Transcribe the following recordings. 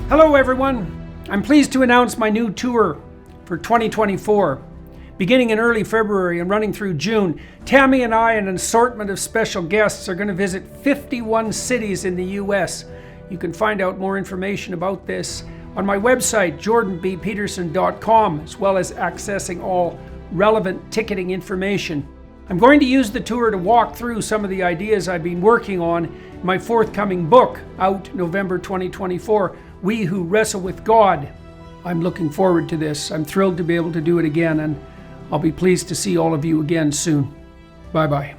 Hello everyone, I'm pleased to announce my new tour for 2024. Beginning in early February and running through June, Tammy and I and an assortment of special guests are going to visit 51 cities in the US. You can find out more information about this on my website, jordanbpeterson.com, as well as accessing all relevant ticketing information. I'm going to use the tour to walk through some of the ideas I've been working on in my forthcoming book, out November 2024, We Who Wrestle with God. I'm looking forward to this. I'm thrilled to be able to do it again, and I'll be pleased to see all of you again soon. Bye-bye.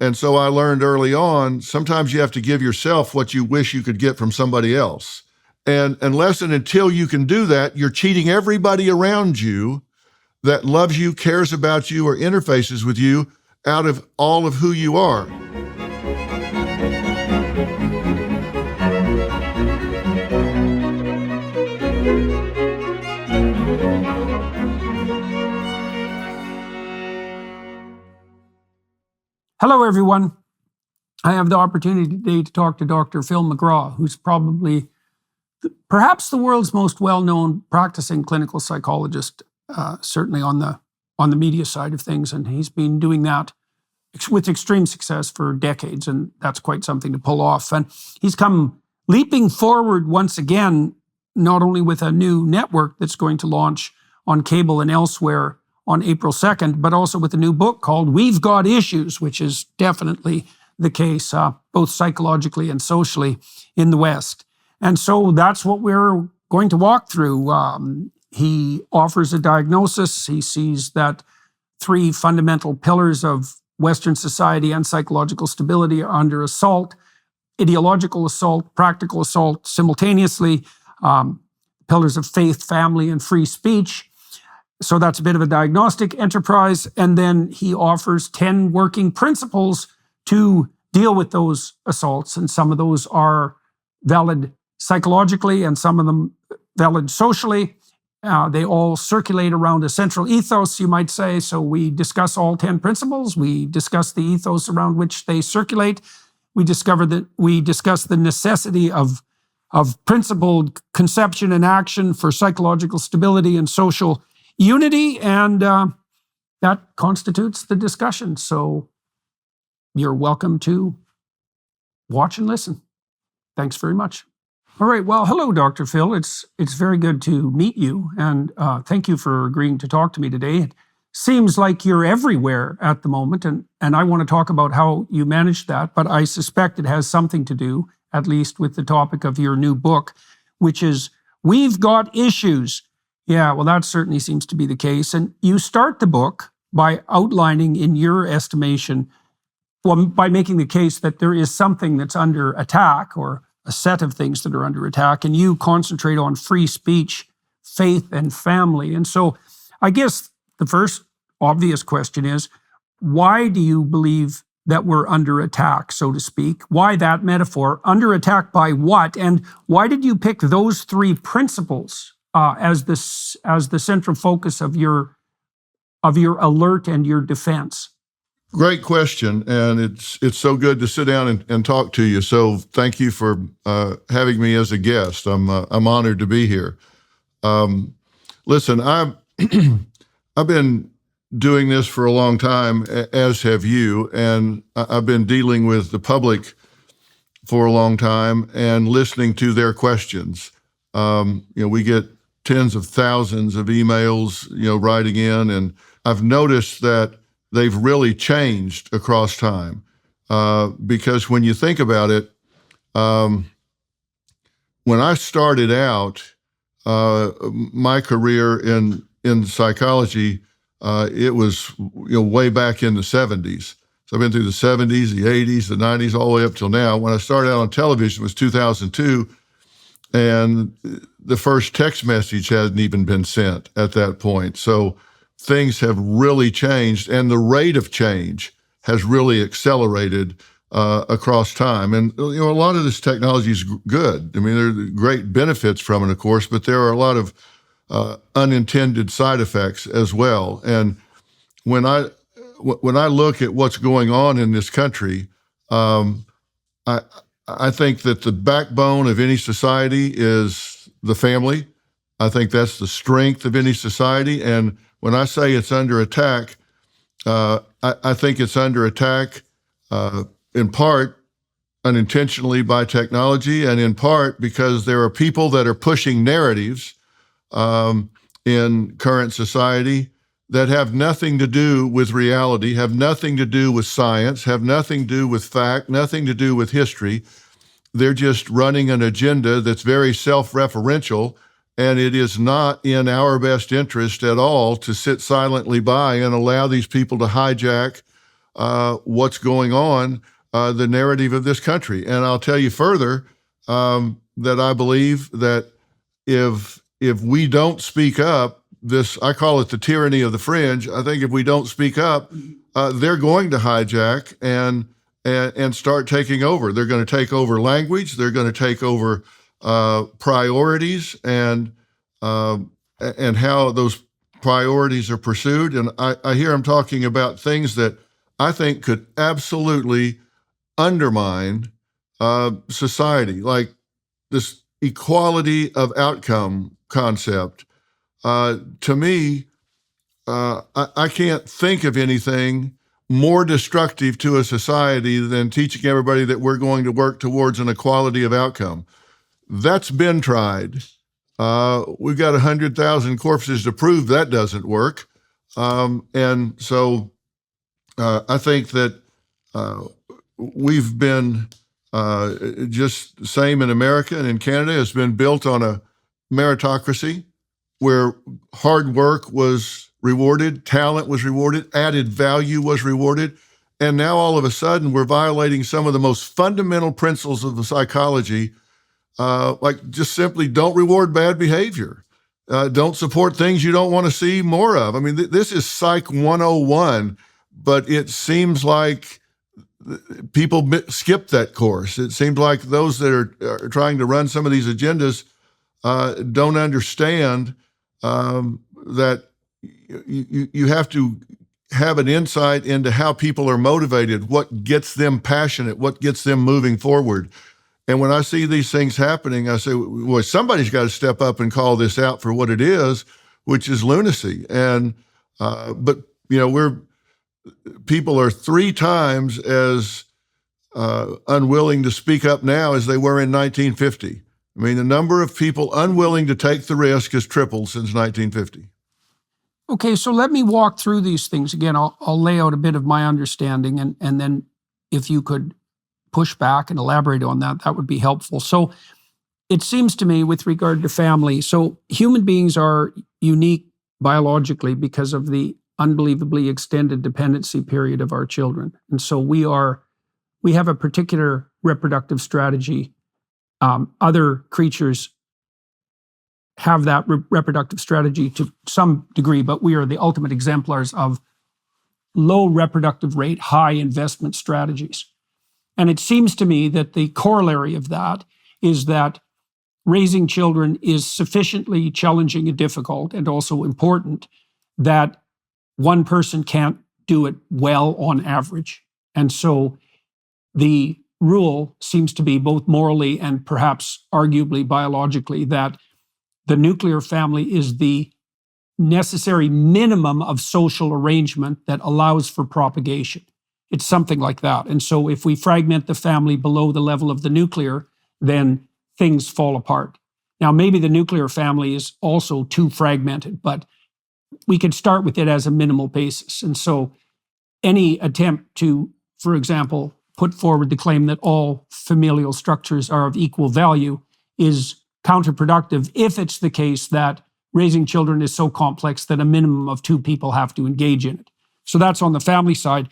And so I learned early on, sometimes you have to give yourself what you wish you could get from somebody else. And unless and until you can do that, you're cheating everybody around you that loves you, cares about you, or interfaces with you out of all of who you are. Hello, everyone. I have the opportunity today to talk to Dr. Phil McGraw, who's probably perhaps the world's most well-known practicing clinical psychologist, certainly on the media side of things, and he's been doing that with extreme success for decades, and that's quite something to pull off. And he's come leaping forward once again, not only with a new network that's going to launch on cable and elsewhere on April 2nd, but also with a new book called We've Got Issues, which is definitely the case, both psychologically and socially in the West. And so that's what we're going to walk through. He offers a diagnosis. He sees that three fundamental pillars of Western society and psychological stability are under assault: ideological assault, practical assault simultaneously, pillars of faith, family, and free speech. So that's a bit of a diagnostic enterprise. And then he offers 10 working principles to deal with those assaults. And some of those are valid psychologically and some of them valid socially. They all circulate around a central ethos, you might say. So we discuss all 10 principles. We discuss the ethos around which they circulate. We discover that we discuss the necessity of principled conception and action for psychological stability and social unity, and that constitutes the discussion. So you're welcome to watch and listen. Thanks very much. All right. Well, hello, Dr. Phil. It's very good to meet you, and thank you for agreeing to talk to me today. It seems like you're everywhere at the moment, and I want to talk about how you managed that, but I suspect it has something to do, at least, with the topic of your new book, which is We've Got Issues. Yeah, well, that certainly seems to be the case. And you start the book by outlining, in your estimation, well, by making the case that there is something that's under attack, or a set of things that are under attack, and you concentrate on free speech, faith, and family. And so I guess the first obvious question is, why do you believe that we're under attack, so to speak? Why that metaphor? Under attack by what? And why did you pick those three principles as the central focus of your alert and your defense? Great question, and it's so good to sit down and talk to you. So thank you for having me as a guest. I'm honored to be here. Listen, I've been doing this for a long time, as have you, and I've been dealing with the public for a long time and listening to their questions. We get tens of thousands of emails, writing in, and I've noticed that they've really changed across time. Because when you think about it, when I started out my career in psychology, it was way back in the 70s. So I've been through the 70s, the 80s, the 90s, all the way up till now. When I started out on television, it was 2002. And the first text message hadn't even been sent at that point. So things have really changed, and the rate of change has really accelerated across time. And a lot of this technology is good. I mean, there are great benefits from it, of course, but there are a lot of unintended side effects as well. And when I look at what's going on in this country, I think that the backbone of any society is the family. I think that's the strength of any society. And when I say it's under attack, I think it's under attack in part unintentionally by technology, and in part because there are people that are pushing narratives in current society that have nothing to do with reality, have nothing to do with science, have nothing to do with fact, nothing to do with history. They're just running an agenda that's very self-referential, and it is not in our best interest at all to sit silently by and allow these people to hijack what's going on, the narrative of this country. And I'll tell you further that I believe that if we don't speak up, I call it the tyranny of the fringe. I think if we don't speak up, they're going to hijack and start taking over. They're going to take over language. They're going to take over priorities and how those priorities are pursued. And I hear them talking about things that I think could absolutely undermine society, like this equality of outcome concept. To me, I can't think of anything more destructive to a society than teaching everybody that we're going to work towards an equality of outcome. That's been tried. We've got 100,000 corpses to prove that doesn't work. And so I think that we've been just the same in America and in Canada. Has been built on a meritocracy where hard work was rewarded, talent was rewarded, added value was rewarded. And now all of a sudden we're violating some of the most fundamental principles of the psychology, like just simply don't reward bad behavior. Don't support things you don't want to see more of. I mean, this is Psych 101, but it seems like people skip that course. It seems like those that are trying to run some of these agendas don't understand that you have to have an insight into how people are motivated, what gets them passionate, what gets them moving forward. And when I see these things happening, I say, well, somebody's got to step up and call this out for what it is, which is lunacy. And but people are 3 times as unwilling to speak up now as they were in 1950. I mean, the number of people unwilling to take the risk has tripled since 1950. Okay, so let me walk through these things again. I'll lay out a bit of my understanding, and then if you could push back and elaborate on that, that would be helpful. So it seems to me with regard to family, so human beings are unique biologically because of the unbelievably extended dependency period of our children. And so we have a particular reproductive strategy. Other creatures have that reproductive strategy to some degree, but we are the ultimate exemplars of low reproductive rate, high investment strategies. And it seems to me that the corollary of that is that raising children is sufficiently challenging and difficult and also important that one person can't do it well on average. And so the rule seems to be both morally and perhaps arguably biologically that the nuclear family is the necessary minimum of social arrangement that allows for propagation. It's something like that. And so if we fragment the family below the level of the nuclear, then things fall apart. Now, maybe the nuclear family is also too fragmented, but we could start with it as a minimal basis. And so any attempt to, for example, put forward the claim that all familial structures are of equal value is counterproductive if it's the case that raising children is so complex that a minimum of 2 people have to engage in it. So that's on the family side.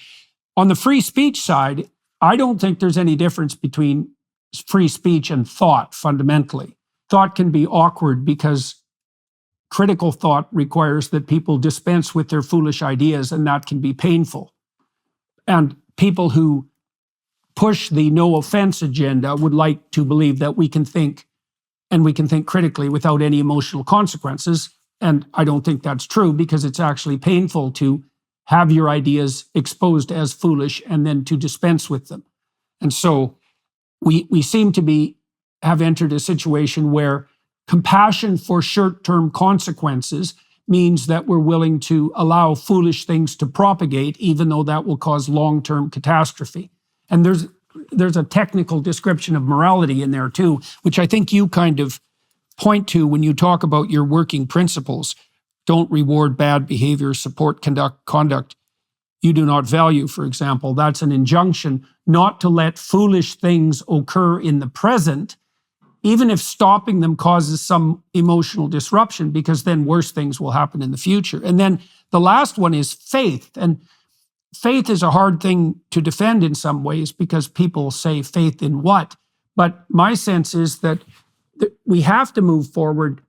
On the free speech side, I don't think there's any difference between free speech and thought fundamentally. Thought can be awkward because critical thought requires that people dispense with their foolish ideas, and that can be painful. And people who push the no offense agenda would like to believe that we can think, and we can think critically without any emotional consequences. And I don't think that's true, because it's actually painful to have your ideas exposed as foolish and then to dispense with them. And so we seem to have entered a situation where compassion for short-term consequences means that we're willing to allow foolish things to propagate, even though that will cause long-term catastrophe. And there's a technical description of morality in there too, which I think you kind of point to when you talk about your working principles. Don't reward bad behavior, support conduct you do not value, for example. That's an injunction not to let foolish things occur in the present, even if stopping them causes some emotional disruption, because then worse things will happen in the future. And then the last one is faith. And faith is a hard thing to defend in some ways because people say faith in what? But my sense is that we have to move forward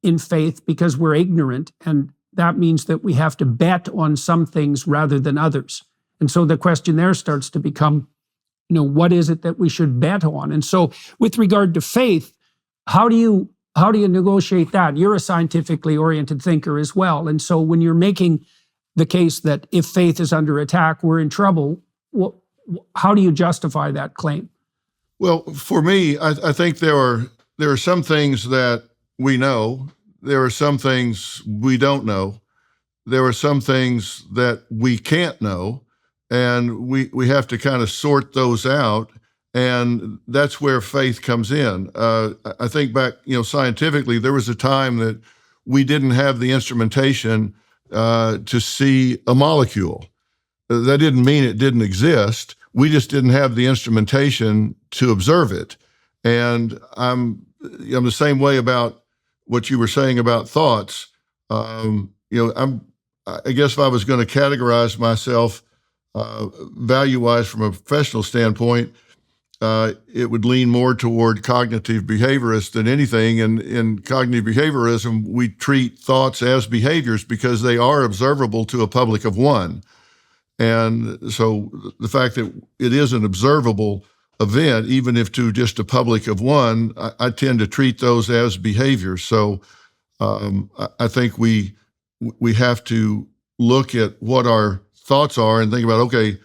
in faith because we're ignorant, and that means that we have to bet on some things rather than others. And so the question there starts to become, what is it that we should bet on? And so with regard to faith, how do you negotiate that? You're a scientifically oriented thinker as well. And so when you're making the case that if faith is under attack, we're in trouble, how do you justify that claim? Well, for me, I think there are some things that we know. There are some things we don't know. There are some things that we can't know, and we have to kind of sort those out, and that's where faith comes in. I think back, scientifically, there was a time that we didn't have the instrumentation to see a molecule. That didn't mean it didn't exist. We just didn't have the instrumentation to observe it. And I'm the same way about what you were saying about thoughts. I guess if I was going to categorize myself value-wise from a professional standpoint, it would lean more toward cognitive behaviorist than anything. And in cognitive behaviorism, we treat thoughts as behaviors because they are observable to a public of one. And so the fact that it is an observable event, even if to just a public of one, I tend to treat those as behaviors. So I think we have to look at what our thoughts are and think about, okay,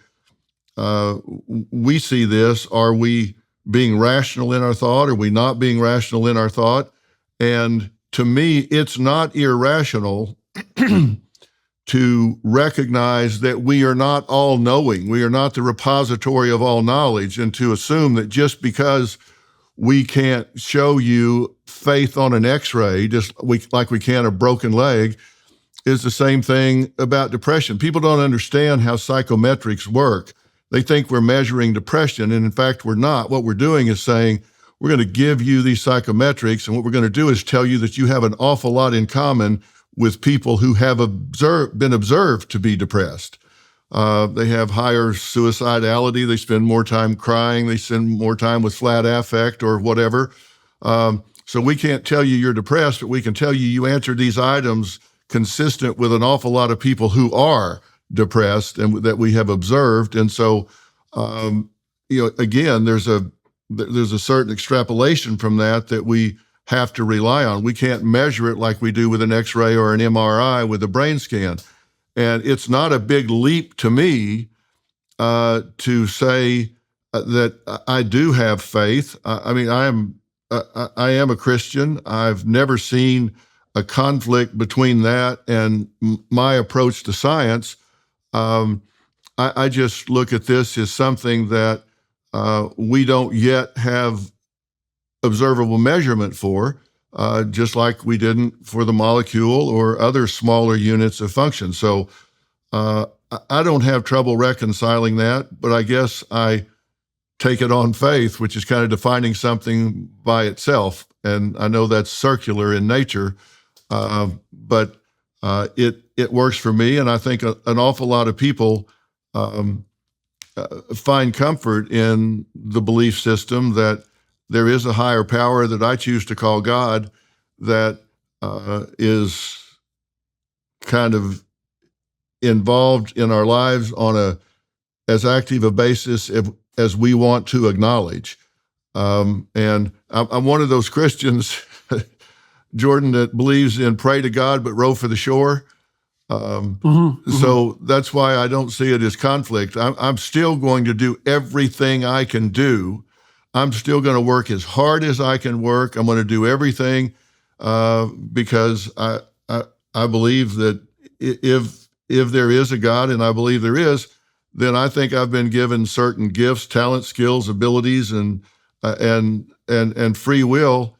we see this. Are we being rational in our thought? Are we not being rational in our thought? And to me, it's not irrational to recognize that we are not all knowing. We are not the repository of all knowledge, and to assume that just because we can't show you faith on an x-ray, like we can a broken leg, is the same thing about depression. People don't understand how psychometrics work. They think we're measuring depression, and in fact, we're not. What we're doing is saying, we're going to give you these psychometrics, and what we're going to do is tell you that you have an awful lot in common with people who have been observed to be depressed. They have higher suicidality. They spend more time crying. They spend more time with flat affect or whatever. So we can't tell you you're depressed, but we can tell you answered these items consistent with an awful lot of people who are depressed and that we have observed. And so, again, there's a certain extrapolation from that we have to rely on. We can't measure it like we do with an X-ray or an MRI with a brain scan. And it's not a big leap to me to say that I do have faith. I am a Christian. I've never seen a conflict between that and my approach to science. I just look at this as something that we don't yet have observable measurement for, just like we didn't for the molecule or other smaller units of function. So I don't have trouble reconciling that, but I guess I take it on faith, which is kind of defining something by itself. And I know that's circular in nature, but it works for me. And I think an awful lot of people find comfort in the belief system that there is a higher power that I choose to call God that is kind of involved in our lives on as active a basis as we want to acknowledge. And I'm one of those Christians, Jordan, that believes in pray to God but row for the shore. So that's why I don't see it as conflict. I'm still going to do everything I can do I'm still going to work as hard as I can work. I'm going to do everything because I believe that if there is a God, and I believe there is, then I think I've been given certain gifts, talents, skills, abilities, and free will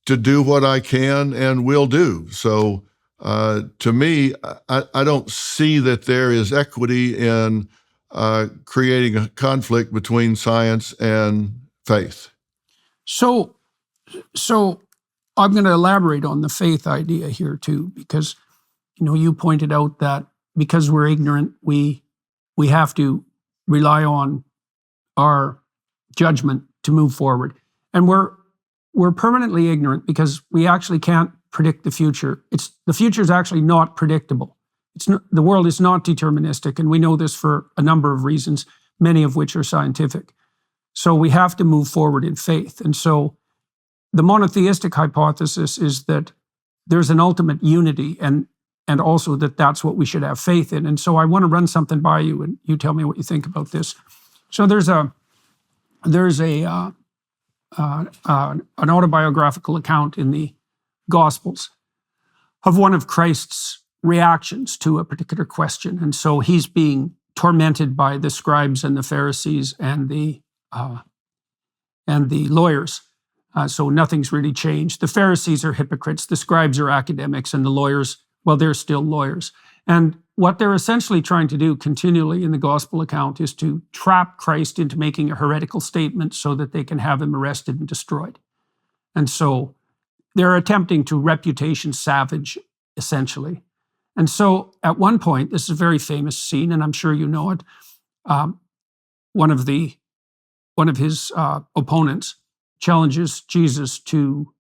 to do what I can and will do. So to me, I don't see that there is equity in creating a conflict between science and faith. So, so I'm going to elaborate on the faith idea here too, because you pointed out that because we're ignorant, we have to rely on our judgment to move forward, and we're permanently ignorant because we actually can't predict the future. The future is actually not predictable. The world is not deterministic, and we know this for a number of reasons, many of which are scientific. So we have to move forward in faith. And so the monotheistic hypothesis is that there's an ultimate unity, and also that that's what we should have faith in. And so I want to run something by you, and you tell me what you think about this. So there's an autobiographical account in the Gospels of one of Christ's reactions to a particular question. And so he's being tormented by the scribes and the Pharisees and the lawyers. So nothing's really changed. The Pharisees are hypocrites, the scribes are academics, and the lawyers, well, they're still lawyers. And what they're essentially trying to do continually in the gospel account is to trap Christ into making a heretical statement so that they can have him arrested and destroyed. And so they're attempting to reputation savage, essentially. And so at one point, this is a very famous scene, and I'm sure you know it, one of his opponents challenges Jesus to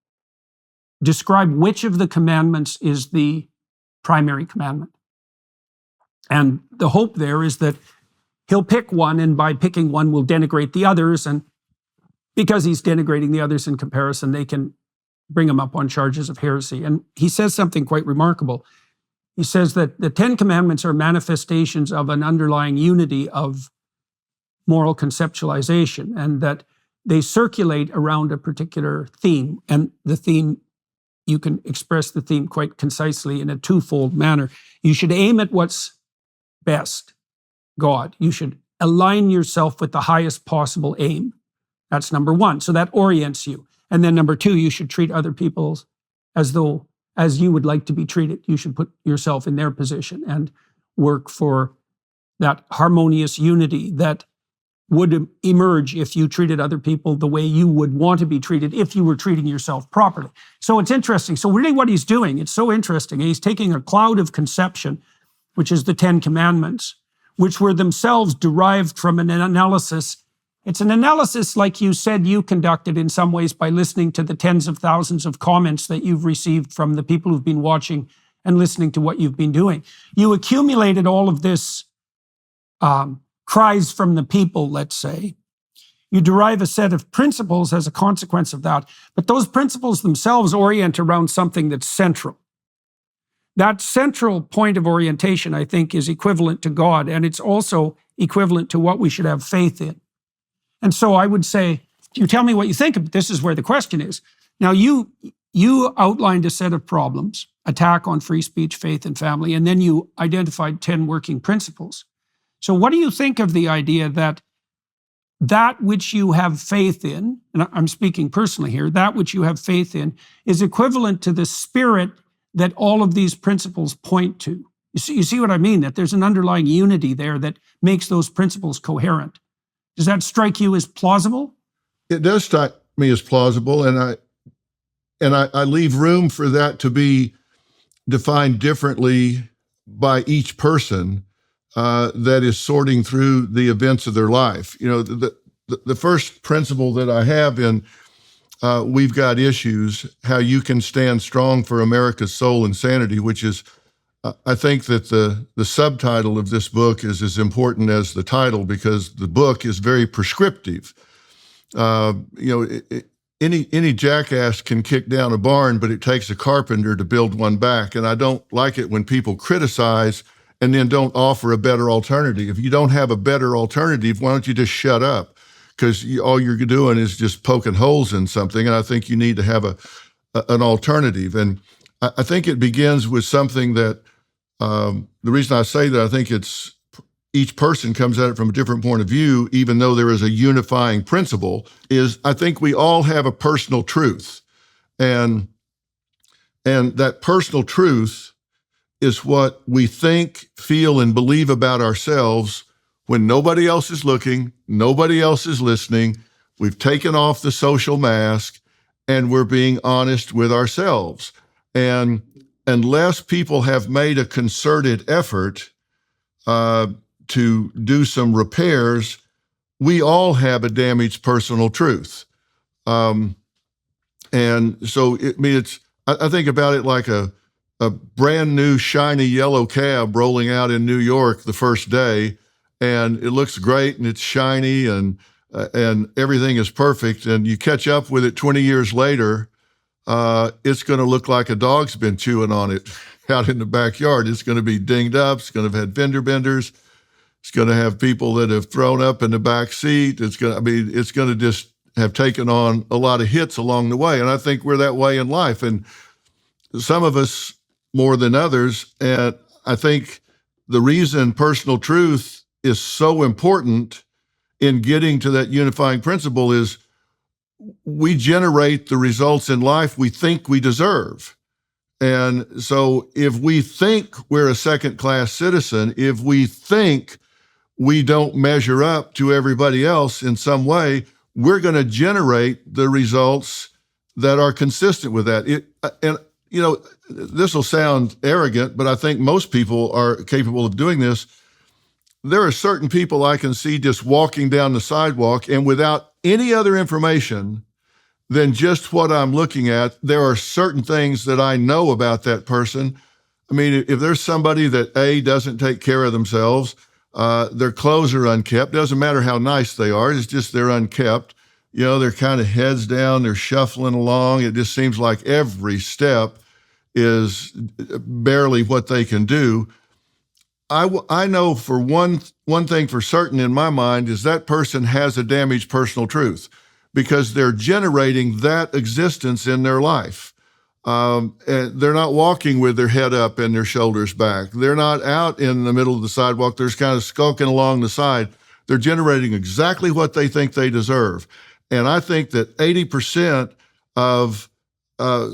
describe which of the commandments is the primary commandment. And the hope there is that he'll pick one, and by picking one will denigrate the others. And because he's denigrating the others in comparison, they can bring him up on charges of heresy. And he says something quite remarkable. He says that the 10 Commandments are manifestations of an underlying unity of moral conceptualization, and that they circulate around a particular theme. And the theme, you can express the theme quite concisely in a twofold manner. You should aim at what's best, God. You should align yourself with the highest possible aim. That's number one. So that orients you. And then number two, you should treat other people as you would like to be treated. You should put yourself in their position and work for that harmonious unity that would emerge if you treated other people the way you would want to be treated if you were treating yourself properly. So it's interesting. So really what he's doing, it's so interesting. He's taking a cloud of conception, which is the 10 Commandments, which were themselves derived from an analysis. It's an analysis, like you said, you conducted in some ways by listening to the tens of thousands of comments that you've received from the people who've been watching and listening to what you've been doing. You accumulated all of this cries from the people, let's say. You derive a set of principles as a consequence of that, but those principles themselves orient around something that's central. That central point of orientation, I think, is equivalent to God, and it's also equivalent to what we should have faith in. And so I would say, you tell me what you think of it. This is where the question is. Now, you outlined a set of problems, attack on free speech, faith, and family, and then you identified 10 working principles. So what do you think of the idea that which you have faith in, and I'm speaking personally here, that which you have faith in is equivalent to the spirit that all of these principles point to? You see what I mean? That there's an underlying unity there that makes those principles coherent. Does that strike you as plausible? It does strike me as plausible, and I leave room for that to be defined differently by each person that is sorting through the events of their life. You know, the first principle that I have in We've Got Issues, How You Can Stand Strong for America's Soul and Sanity, which is, I think that the subtitle of this book is as important as the title, because the book is very prescriptive. Any jackass can kick down a barn, but it takes a carpenter to build one back. And I don't like it when people criticize and then don't offer a better alternative. If you don't have a better alternative, why don't you just shut up? because all you're doing is just poking holes in something. And I think you need to have an alternative. And I think it begins with something that, the reason I say that, I think it's each person comes at it from a different point of view, even though there is a unifying principle, is I think we all have a personal truth. And that personal truth is what we think, feel, and believe about ourselves when nobody else is looking, nobody else is listening. We've taken off the social mask and we're being honest with ourselves. And unless people have made a concerted effort to do some repairs, we all have a damaged personal truth. And so, I think about it like a brand new shiny yellow cab rolling out in New York the first day, and it looks great and it's shiny and everything is perfect. And you catch up with it 20 years later, it's going to look like a dog's been chewing on it out in the backyard. It's going to be dinged up. It's going to have had fender benders. It's going to have people that have thrown up in the back seat. It's going to just have taken on a lot of hits along the way. And I think we're that way in life. And some of us more than others. And I think the reason personal truth is so important in getting to that unifying principle is we generate the results in life we think we deserve. And so if we think we're a second-class citizen, if we think we don't measure up to everybody else in some way, we're going to generate the results that are consistent with that. This will sound arrogant, but I think most people are capable of doing this. There are certain people I can see just walking down the sidewalk, and without any other information than just what I'm looking at, there are certain things that I know about that person. I mean, if there's somebody that doesn't take care of themselves, their clothes are unkept. Doesn't matter how nice they are. It's just they're unkept. They're kind of heads down. They're shuffling along. It just seems like every step is barely what they can do. I know for one thing for certain in my mind is that person has a damaged personal truth because they're generating that existence in their life. And they're not walking with their head up and their shoulders back. They're not out in the middle of the sidewalk. They're just kind of skulking along the side. They're generating exactly what they think they deserve. And I think that 80% of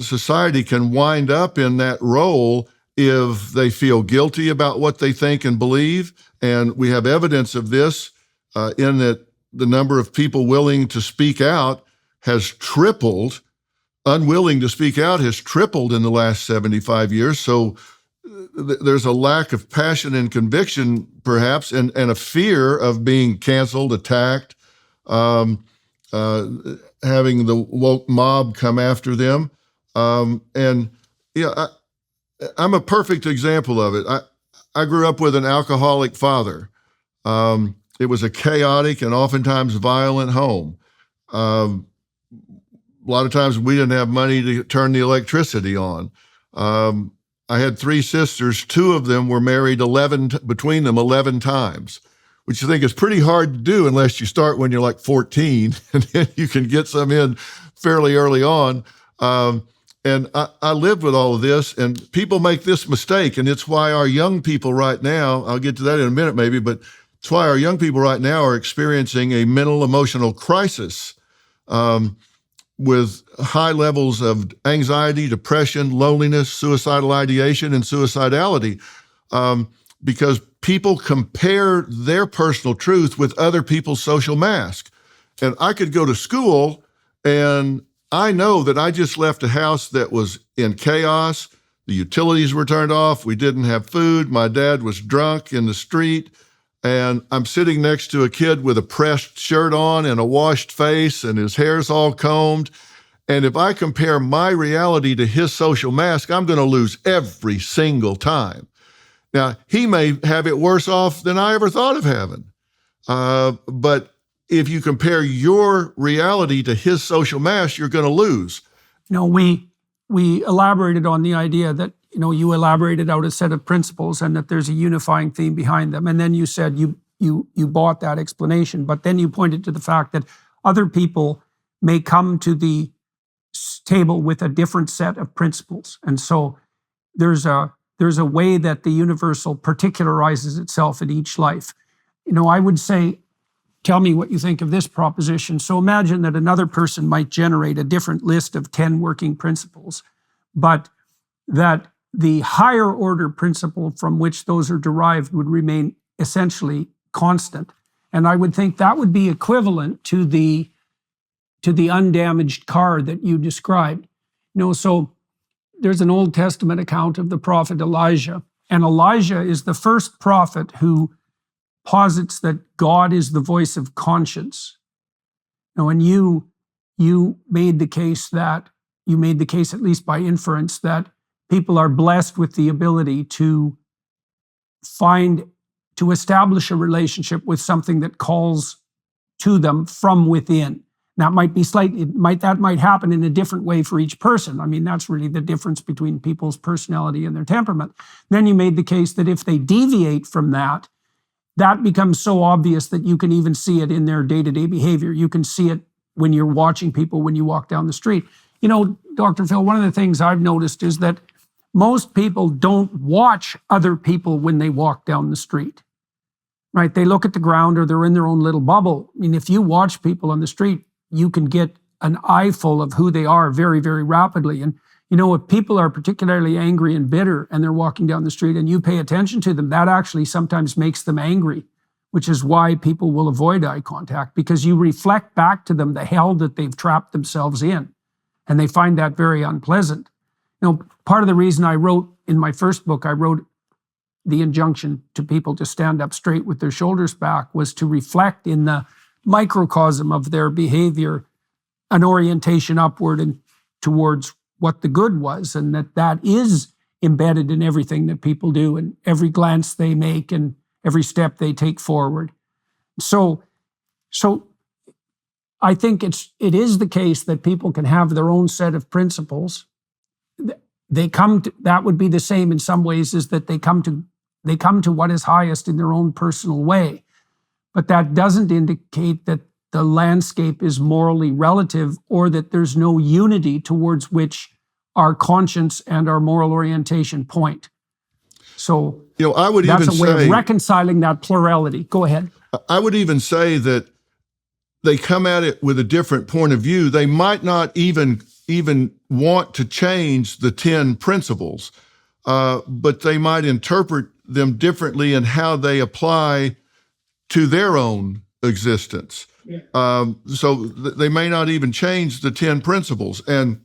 society can wind up in that role if they feel guilty about what they think and believe. And we have evidence of this in that the number of people willing to speak out has tripled. Unwilling to speak out has tripled in the last 75 years. So there's a lack of passion and conviction, perhaps, and a fear of being canceled, attacked, having the woke mob come after them. I'm a perfect example of it. I grew up with an alcoholic father. It was a chaotic and oftentimes violent home. A lot of times we didn't have money to turn the electricity on. I had 3 sisters. 2 of them were married between them 11 times, which I think is pretty hard to do unless you start when you're like 14, and then you can get some in fairly early on. And I lived with all of this, and people make this mistake, and it's why our young people right now, I'll get to that in a minute maybe, but it's why our young people right now are experiencing a mental emotional crisis with high levels of anxiety, depression, loneliness, suicidal ideation, and suicidality, because people compare their personal truth with other people's social mask. And I could go to school and I know that I just left a house that was in chaos. The utilities were turned off. We didn't have food. My dad was drunk in the street. And I'm sitting next to a kid with a pressed shirt on and a washed face, and his hair's all combed. And if I compare my reality to his social mask, I'm going to lose every single time. Now, he may have it worse off than I ever thought of having. But if you compare your reality to his social mask, you're going to lose. We elaborated on the idea that, you elaborated out a set of principles and that there's a unifying theme behind them. And then you said you bought that explanation. But then you pointed to the fact that other people may come to the table with a different set of principles. And so there's a way that the universal particularizes itself in each life. I would say, tell me what you think of this proposition. So imagine that another person might generate a different list of 10 working principles, but that the higher order principle from which those are derived would remain essentially constant. And I would think that would be equivalent to the undamaged car that you described. So there's an Old Testament account of the prophet Elijah, and Elijah is the first prophet who posits that God is the voice of conscience. And you made the case, at least by inference, that people are blessed with the ability to establish a relationship with something that calls to them from within. That might happen in a different way for each person. I mean, that's really the difference between people's personality and their temperament. Then you made the case that if they deviate from that becomes so obvious that you can even see it in their day-to-day behavior. You can see it when you're watching people when you walk down the street. Dr. Phil, one of the things I've noticed is that most people don't watch other people when they walk down the street, right? They look at the ground or they're in their own little bubble. I mean, if you watch people on the street, you can get an eyeful of who they are very, very rapidly. And if people are particularly angry and bitter and they're walking down the street and you pay attention to them, that actually sometimes makes them angry, which is why people will avoid eye contact, because you reflect back to them the hell that they've trapped themselves in. And they find that very unpleasant. Part of the reason I wrote in my first book, I wrote the injunction to people to stand up straight with their shoulders back, was to reflect in the microcosm of their behavior an orientation upward and towards what the good was, and that is embedded in everything that people do and every glance they make and every step they take forward. So I think it is the case that people can have their own set of principles. That would be the same in some ways as that they come to what is highest in their own personal way. But that doesn't indicate that the landscape is morally relative or that there's no unity towards which our conscience and our moral orientation point. So I would that's even a way say, of reconciling that plurality. Go ahead. I would even say that they come at it with a different point of view. They might not even want to change the 10 principles, but they might interpret them differently in how they apply to their own existence. Yeah. So they may not even change the 10 principles. And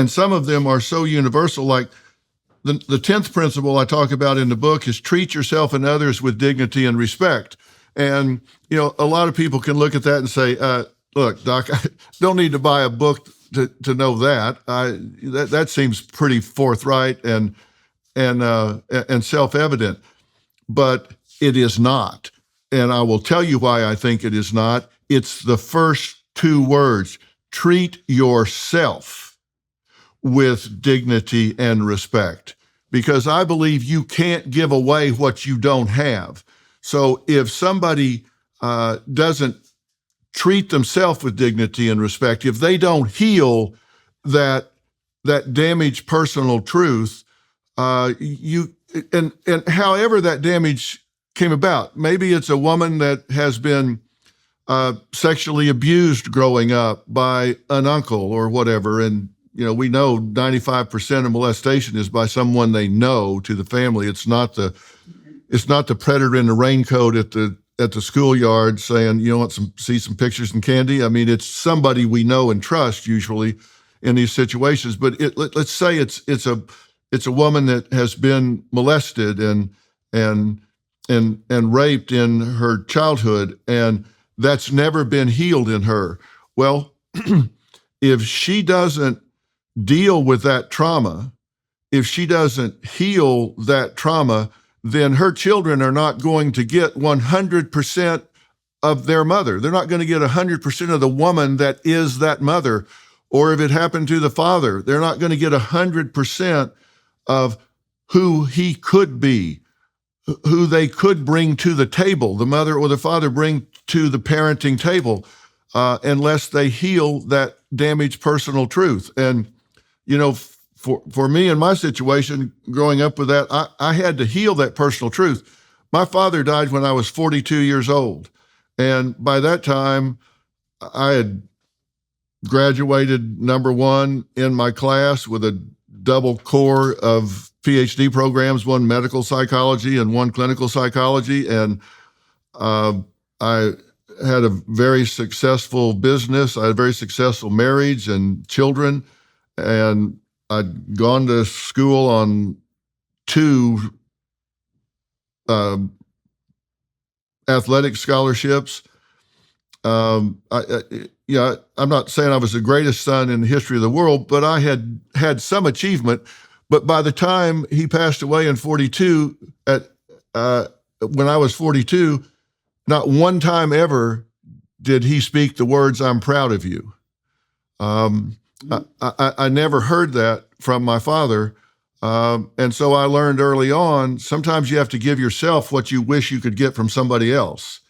some of them are so universal, like the 10th principle I talk about in the book is treat yourself and others with dignity and respect. And, a lot of people can look at that and say, look, Doc, I don't need to buy a book to know that. That seems pretty forthright and self-evident, but it is not. And I will tell you why I think it is not. It's the first two words: treat yourself with dignity and respect, because I believe you can't give away what you don't have. So if somebody doesn't treat themselves with dignity and respect, if they don't heal that damaged personal truth, and however that damage came about, maybe it's a woman that has been sexually abused growing up by an uncle or whatever, and we know 95% of molestation is by someone they know to the family. It's not the predator in the raincoat at the schoolyard saying, see some pictures and candy. I mean, it's somebody we know and trust usually in these situations. But let's say it's a woman that has been molested and raped in her childhood, and that's never been healed in her. Well, if she doesn't deal with that trauma, if she doesn't heal that trauma, then her children are not going to get 100% of their mother. They're not going to get 100% of the woman that is that mother. Or if it happened to the father, they're not going to get 100% of who he could be. who they could bring to the table, the mother or the father bring to the parenting table, unless they heal that damaged personal truth. And, for me in my situation, growing up with that, I had to heal that personal truth. My father died when I was 42 years old. And by that time, I had graduated number one in my class with a double core of PH.D. programs, one medical psychology and one clinical psychology. And I had a very successful business. I had a very successful marriage and children. And I'd gone to school on two athletic scholarships. I'm not saying I was the greatest son in the history of the world, but I had some achievement. But by the time he passed away in 42, when I was 42, not one time ever did he speak the words, "I'm proud of you." I never heard that from my father. And so I learned early on, sometimes you have to give yourself what you wish you could get from somebody else.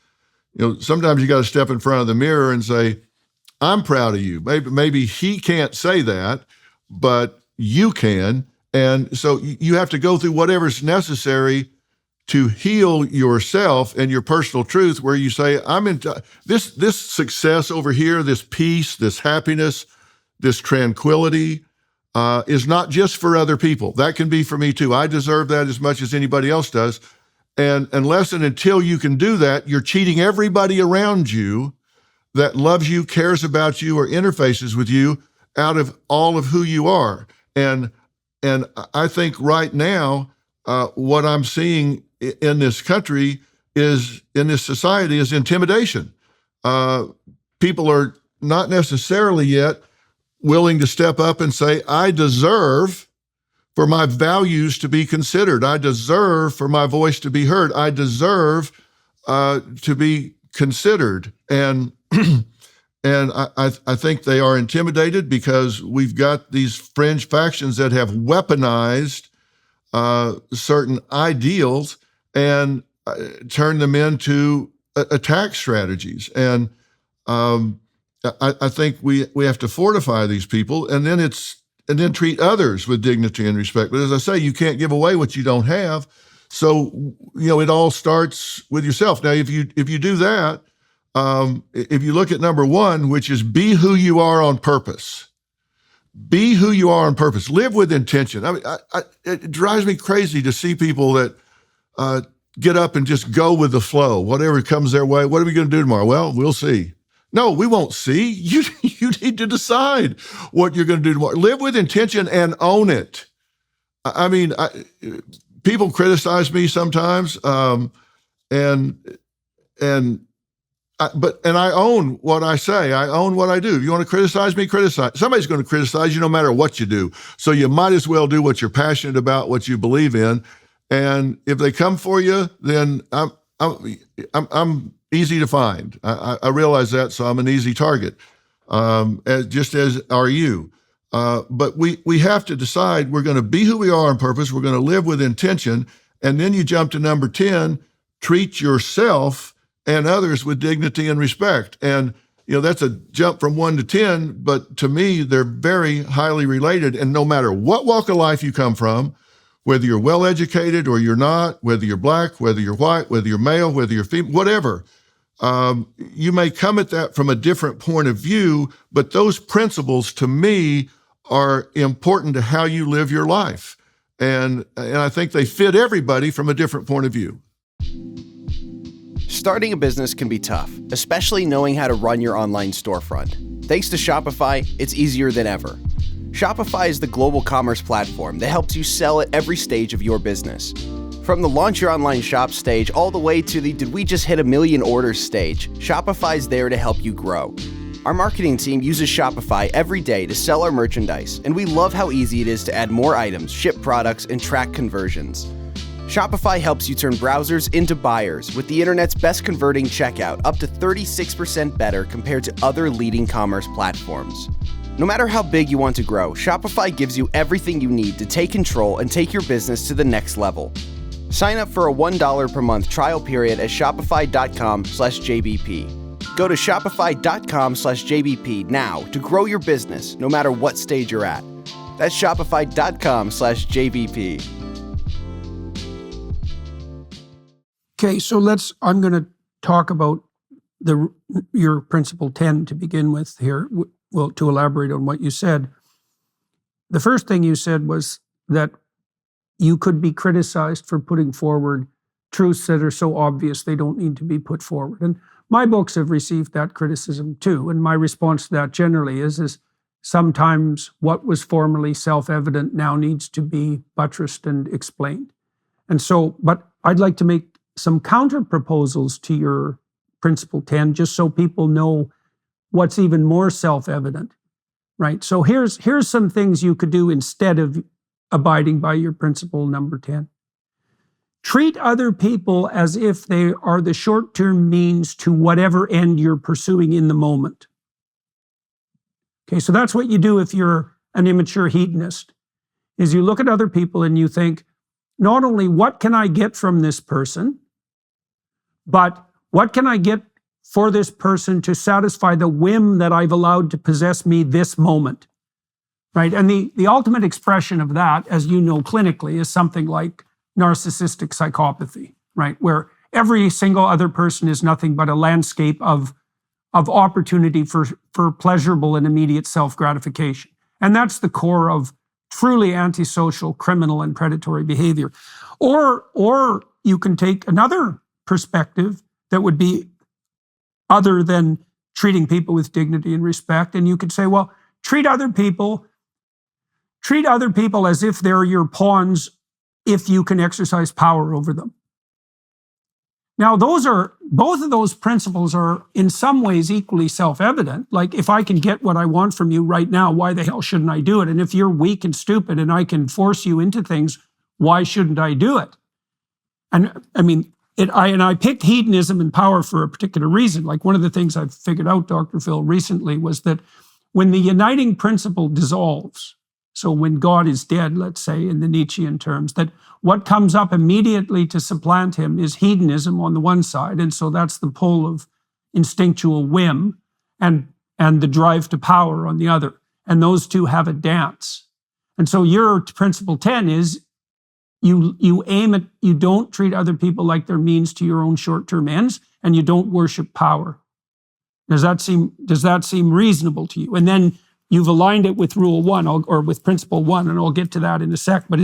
Sometimes you got to step in front of the mirror and say, "I'm proud of you." Maybe he can't say that, but you can. And so you have to go through whatever's necessary to heal yourself and your personal truth, where you say, "I'm in this success over here, this peace, this happiness, this tranquility is not just for other people. That can be for me too. I deserve that as much as anybody else does." And unless and until you can do that, you're cheating everybody around you that loves you, cares about you, or interfaces with you out of all of who you are. And I think right now, what I'm seeing in this country in this society is intimidation. People are not necessarily yet willing to step up and say, "I deserve for my values to be considered. I deserve for my voice to be heard. I deserve to be considered." And I think they are intimidated because we've got these fringe factions that have weaponized certain ideals and turned them into attack strategies. And I think we have to fortify these people, and then treat others with dignity and respect. But as I say, you can't give away what you don't have. So, it all starts with yourself. Now, if you do that, if you look at number one, which is be who you are on purpose. Be who you are on purpose. Live with intention. I mean, it drives me crazy to see people that get up and just go with the flow. Whatever comes their way. What are we going to do tomorrow? Well, we'll see. No, we won't see. You need to decide what you're going to do tomorrow. Live with intention and own it. I mean, people criticize me sometimes, but I own what I say. I own what I do. If you want to criticize me, criticize. Somebody's going to criticize you no matter what you do. So you might as well do what you're passionate about, what you believe in. And if they come for you, then I'm easy to find. I realize that, so I'm an easy target, just as are you. But we have to decide we're going to be who we are on purpose. We're going to live with intention. And then you jump to number 10, treat yourself and others with dignity and respect. And, that's a jump from 1 to 10, but to me, they're very highly related. And no matter what walk of life you come from, whether you're well-educated or you're not, whether you're black, whether you're white, whether you're male, whether you're female, whatever, you may come at that from a different point of view, but those principles to me are important to how you live your life. And I think they fit everybody from a different point of view. Starting a business can be tough, especially knowing how to run your online storefront. Thanks to Shopify, it's easier than ever. Shopify is the global commerce platform that helps you sell at every stage of your business. From the launch your online shop stage all the way to the did we just hit 1 million orders stage, Shopify's there to help you grow. Our marketing team uses Shopify every day to sell our merchandise, and we love how easy it is to add more items, ship products, and track conversions. Shopify helps you turn browsers into buyers with the internet's best converting checkout, up to 36% better compared to other leading commerce platforms. No matter how big you want to grow, Shopify gives you everything you need to take control and take your business to the next level. Sign up for a $1 per month trial period at shopify.com/JBP. Go to shopify.com/JBP now to grow your business no matter what stage you're at. That's shopify.com/JBP. Okay, so I'm going to talk about your principle 10 to begin with here, well, to elaborate on what you said. The first thing you said was that you could be criticized for putting forward truths that are so obvious they don't need to be put forward. And my books have received that criticism too. And my response to that generally is sometimes what was formerly self-evident now needs to be buttressed and explained. And so, but I'd like to make some counter proposals to your principle 10, just so people know what's even more self-evident, right? So here's some things you could do instead of abiding by your principle number 10. Treat other people as if they are the short-term means to whatever end you're pursuing in the moment. Okay, so that's what you do if you're an immature hedonist, is you look at other people and you think, not only what can I get from this person, but what can I get for this person to satisfy the whim that I've allowed to possess me this moment, right? And the ultimate expression of that, as you know clinically, is something like narcissistic psychopathy, right? Where every single other person is nothing but a landscape of opportunity for pleasurable and immediate self-gratification. And that's the core of truly antisocial, criminal, and predatory behavior. Or you can take another perspective that would be other than treating people with dignity and respect, and you could say, well, treat other people as if they're your pawns if you can exercise power over them. Now, both of those principles are in some ways equally self-evident. Like, if I can get what I want from you right now, why the hell shouldn't I do it? And if you're weak and stupid and I can force you into things, why shouldn't I do it? And I mean, I picked hedonism and power for a particular reason. Like, one of the things I've figured out, Dr. Phil, recently was that when the uniting principle dissolves, so when God is dead, let's say, in the Nietzschean terms, that what comes up immediately to supplant him is hedonism on the one side, and so that's the pull of instinctual whim, and the drive to power on the other. And those two have a dance. And so your principle 10 is you aim at, you don't treat other people like they're means to your own short-term ends, and you don't worship power. Does that seem reasonable to you? And then you've aligned it with rule 1 or with principle 1, and I'll get to that in a sec. But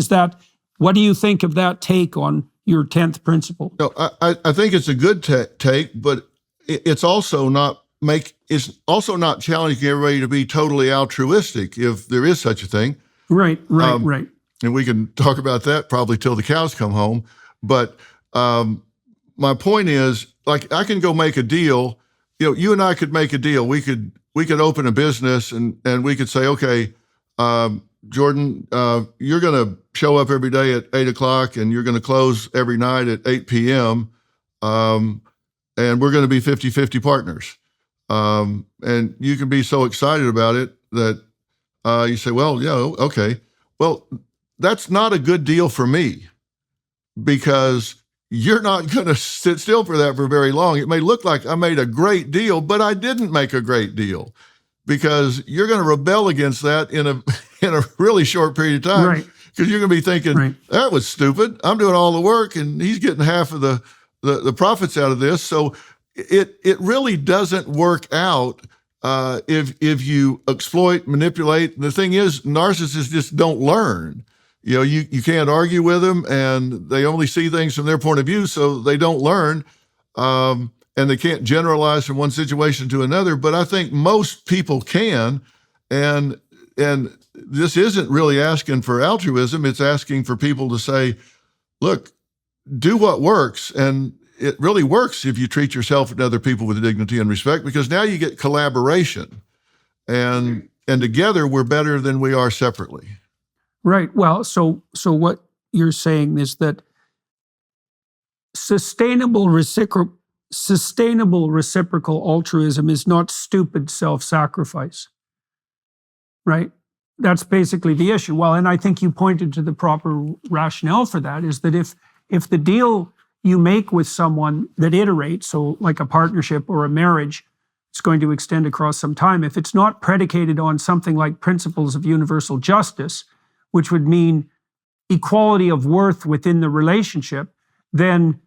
what do you think of that take on your 10th principle? No, I think it's a good take, but it's also not challenging everybody to be totally altruistic, if there is such a thing. Right. And we can talk about that probably till the cows come home. But my point is, like, I can go make a deal. You and I could make a deal. We could open a business and we could say, okay, Jordan, you're going to show up every day at 8:00 and you're going to close every night at 8 p.m. And we're going to be 50-50 partners. And you can be so excited about it that you say, well, yeah, okay. Well, that's not a good deal for me, because you're not going to sit still for that for very long. It may look like I made a great deal, but I didn't make a great deal, because you're going to rebel against that in a really short period of time. Right. Because you're going to be thinking, that was stupid. I'm doing all the work and he's getting half of the profits out of this. So it really doesn't work out if you exploit, manipulate. The thing is, narcissists just don't learn. You can't argue with them, and they only see things from their point of view, so they don't learn, and they can't generalize from one situation to another. But I think most people can, and this isn't really asking for altruism. It's asking for people to say, look, do what works, and it really works if you treat yourself and other people with dignity and respect, because now you get collaboration, and together we're better than we are separately. Right. Well, so what you're saying is that sustainable reciprocal altruism is not stupid self-sacrifice, right? That's basically the issue. Well, and I think you pointed to the proper rationale for that, is that if if the deal you make with someone that iterates, so like a partnership or a marriage, it's going to extend across some time. If it's not predicated on something like principles of universal justice, which would mean equality of worth within the relationship, then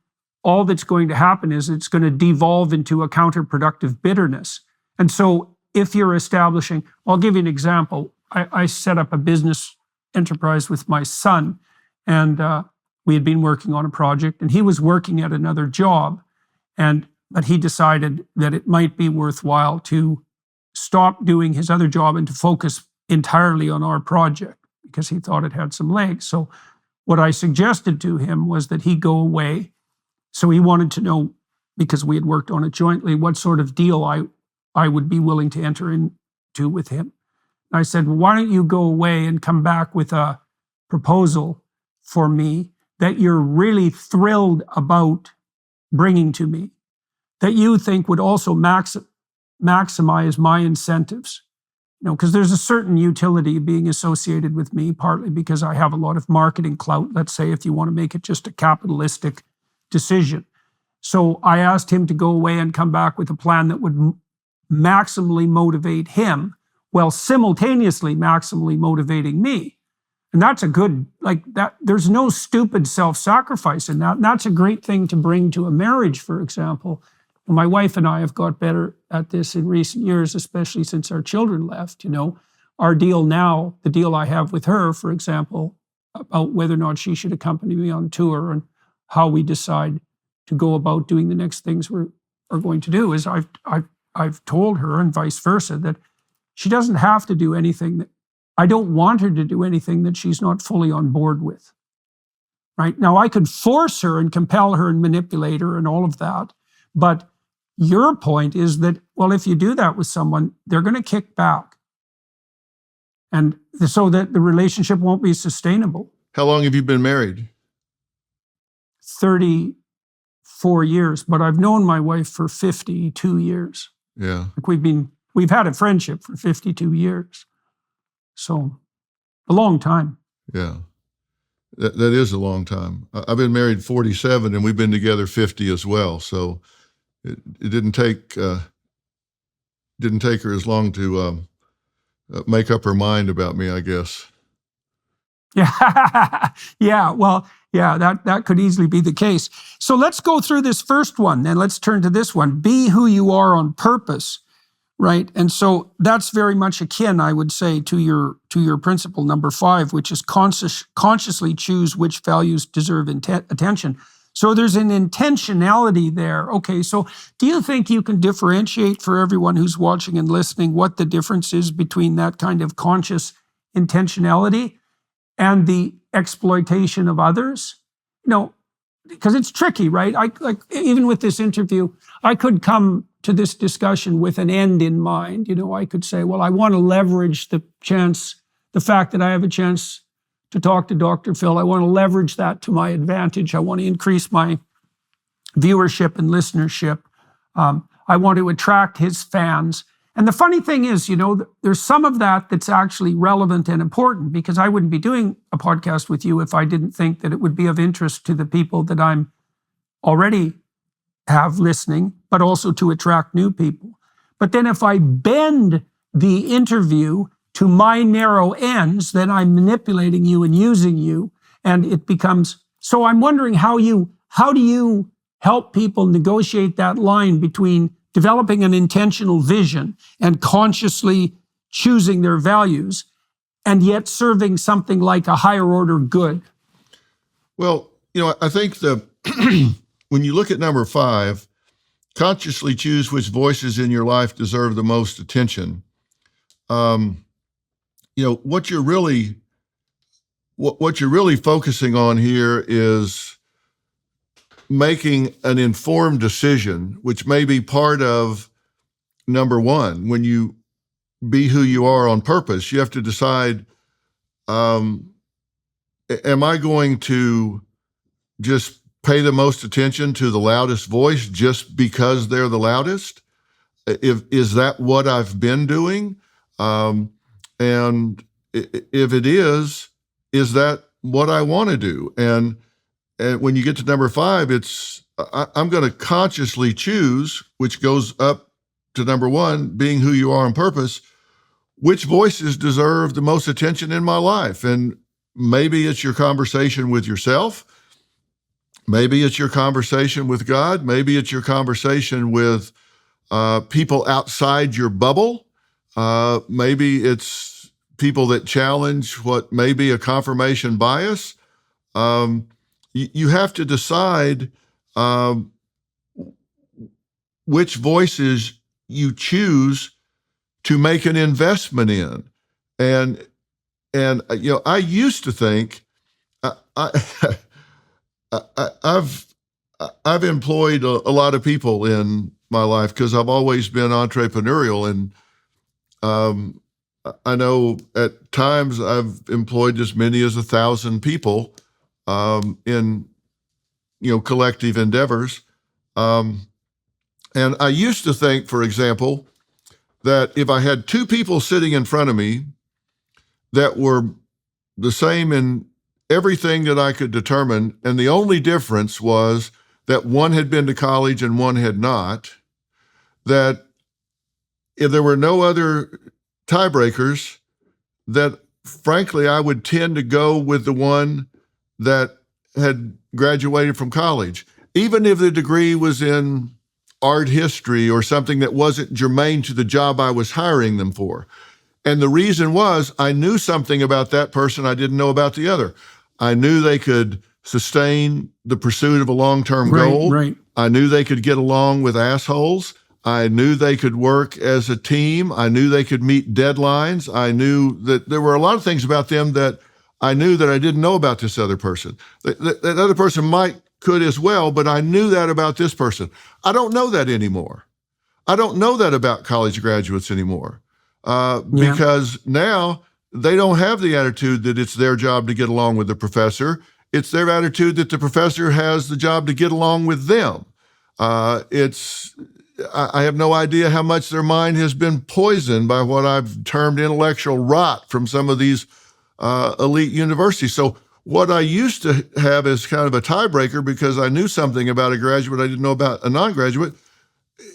all that's going to happen is it's going to devolve into a counterproductive bitterness. And so if you're establishing, I'll give you an example. I set up a business enterprise with my son, and we had been working on a project, and he was working at another job, but he decided that it might be worthwhile to stop doing his other job and to focus entirely on our project because he thought it had some legs. So what I suggested to him was that he go away. So he wanted to know, because we had worked on it jointly, what sort of deal I would be willing to enter into with him. I said, well, why don't you go away and come back with a proposal for me that you're really thrilled about bringing to me, that you think would also maximize my incentives. Because there's a certain utility being associated with me, partly because I have a lot of marketing clout, let's say, if you want to make it just a capitalistic decision. So I asked him to go away and come back with a plan that would maximally motivate him while simultaneously maximally motivating me. And that's a good, there's no stupid self-sacrifice in that. And that's a great thing to bring to a marriage, for example. My wife and I have got better at this in recent years, especially since our children left. Our deal now, the deal I have with her, for example, about whether or not she should accompany me on tour and how we decide to go about doing the next things we're going to do, is I've told her, and vice versa, that she doesn't have to do anything I don't want her to do anything that she's not fully on board with. Right? Now, I could force her and compel her and manipulate her and all of that. But your point is that, well, if you do that with someone, they're going to kick back. And so that the relationship won't be sustainable. How long have you been married? 34 years, but I've known my wife for 52 years. Yeah. We've had a friendship for 52 years. So a long time. Yeah. That is a long time. I've been married 47 and we've been together 50 as well. So it didn't take her as long to make up her mind about me, I guess. Yeah. Yeah. Well, yeah, that could easily be the case. So let's go through this first one. Then let's turn to this one. Be who you are on purpose. Right. And so that's very much akin, I would say, to your principle number 5, which is consciously choose which values deserve attention. So there's an intentionality there. Okay, so do you think you can differentiate for everyone who's watching and listening what the difference is between that kind of conscious intentionality and the exploitation of others? Because it's tricky, right? Even with this interview, I could come to this discussion with an end in mind. I could say, well, I want to leverage the fact that I have a chance to talk to Dr. Phil. I want to leverage that to my advantage. I want to increase my viewership and listenership. I want to attract his fans. And the funny thing is, there's some of that that's actually relevant and important, because I wouldn't be doing a podcast with you if I didn't think that it would be of interest to the people that I'm already have listening, but also to attract new people. But then if I bend the interview to my narrow ends, then I'm manipulating you and using you, and it becomes, so I'm wondering how do you help people negotiate that line between developing an intentional vision and consciously choosing their values, and yet serving something like a higher order good? Well, I think when you look at number 5, consciously choose which voices in your life deserve the most attention. What you're really focusing on here is making an informed decision, which may be part of number 1. When you be who you are on purpose, you have to decide, am I going to just pay the most attention to the loudest voice just because they're the loudest? Is that what I've been doing? And if it is that what I want to do? And And when you get to number 5, I'm going to consciously choose, which goes up to number 1, being who you are on purpose, which voices deserve the most attention in my life. And maybe it's your conversation with yourself. Maybe it's your conversation with God. Maybe it's your conversation with people outside your bubble. Maybe it's people that challenge what may be a confirmation bias. You have to decide which voices you choose to make an investment in. And I used to think I've employed a lot of people in my life because I've always been entrepreneurial, and I know at times I've employed as many as 1,000 people in collective endeavors. And I used to think, for example, that if I had 2 people sitting in front of me that were the same in everything that I could determine, and the only difference was that one had been to college and one had not, that if there were no other tiebreakers, that frankly, I would tend to go with the one that had graduated from college, even if the degree was in art history or something that wasn't germane to the job I was hiring them for. And the reason was I knew something about that person I didn't know about the other. I knew they could sustain the pursuit of a long-term goal. Right. I knew they could get along with assholes. I knew they could work as a team. I knew they could meet deadlines. I knew that there were a lot of things about them that I knew that I didn't know about this other person. That other person could as well, but I knew that about this person. I don't know that anymore. I don't know that about college graduates anymore because now they don't have the attitude that it's their job to get along with the professor. It's their attitude that the professor has the job to get along with them. I have no idea how much their mind has been poisoned by what I've termed intellectual rot from some of these elite universities. So what I used to have as kind of a tiebreaker because I knew something about a graduate I didn't know about a non-graduate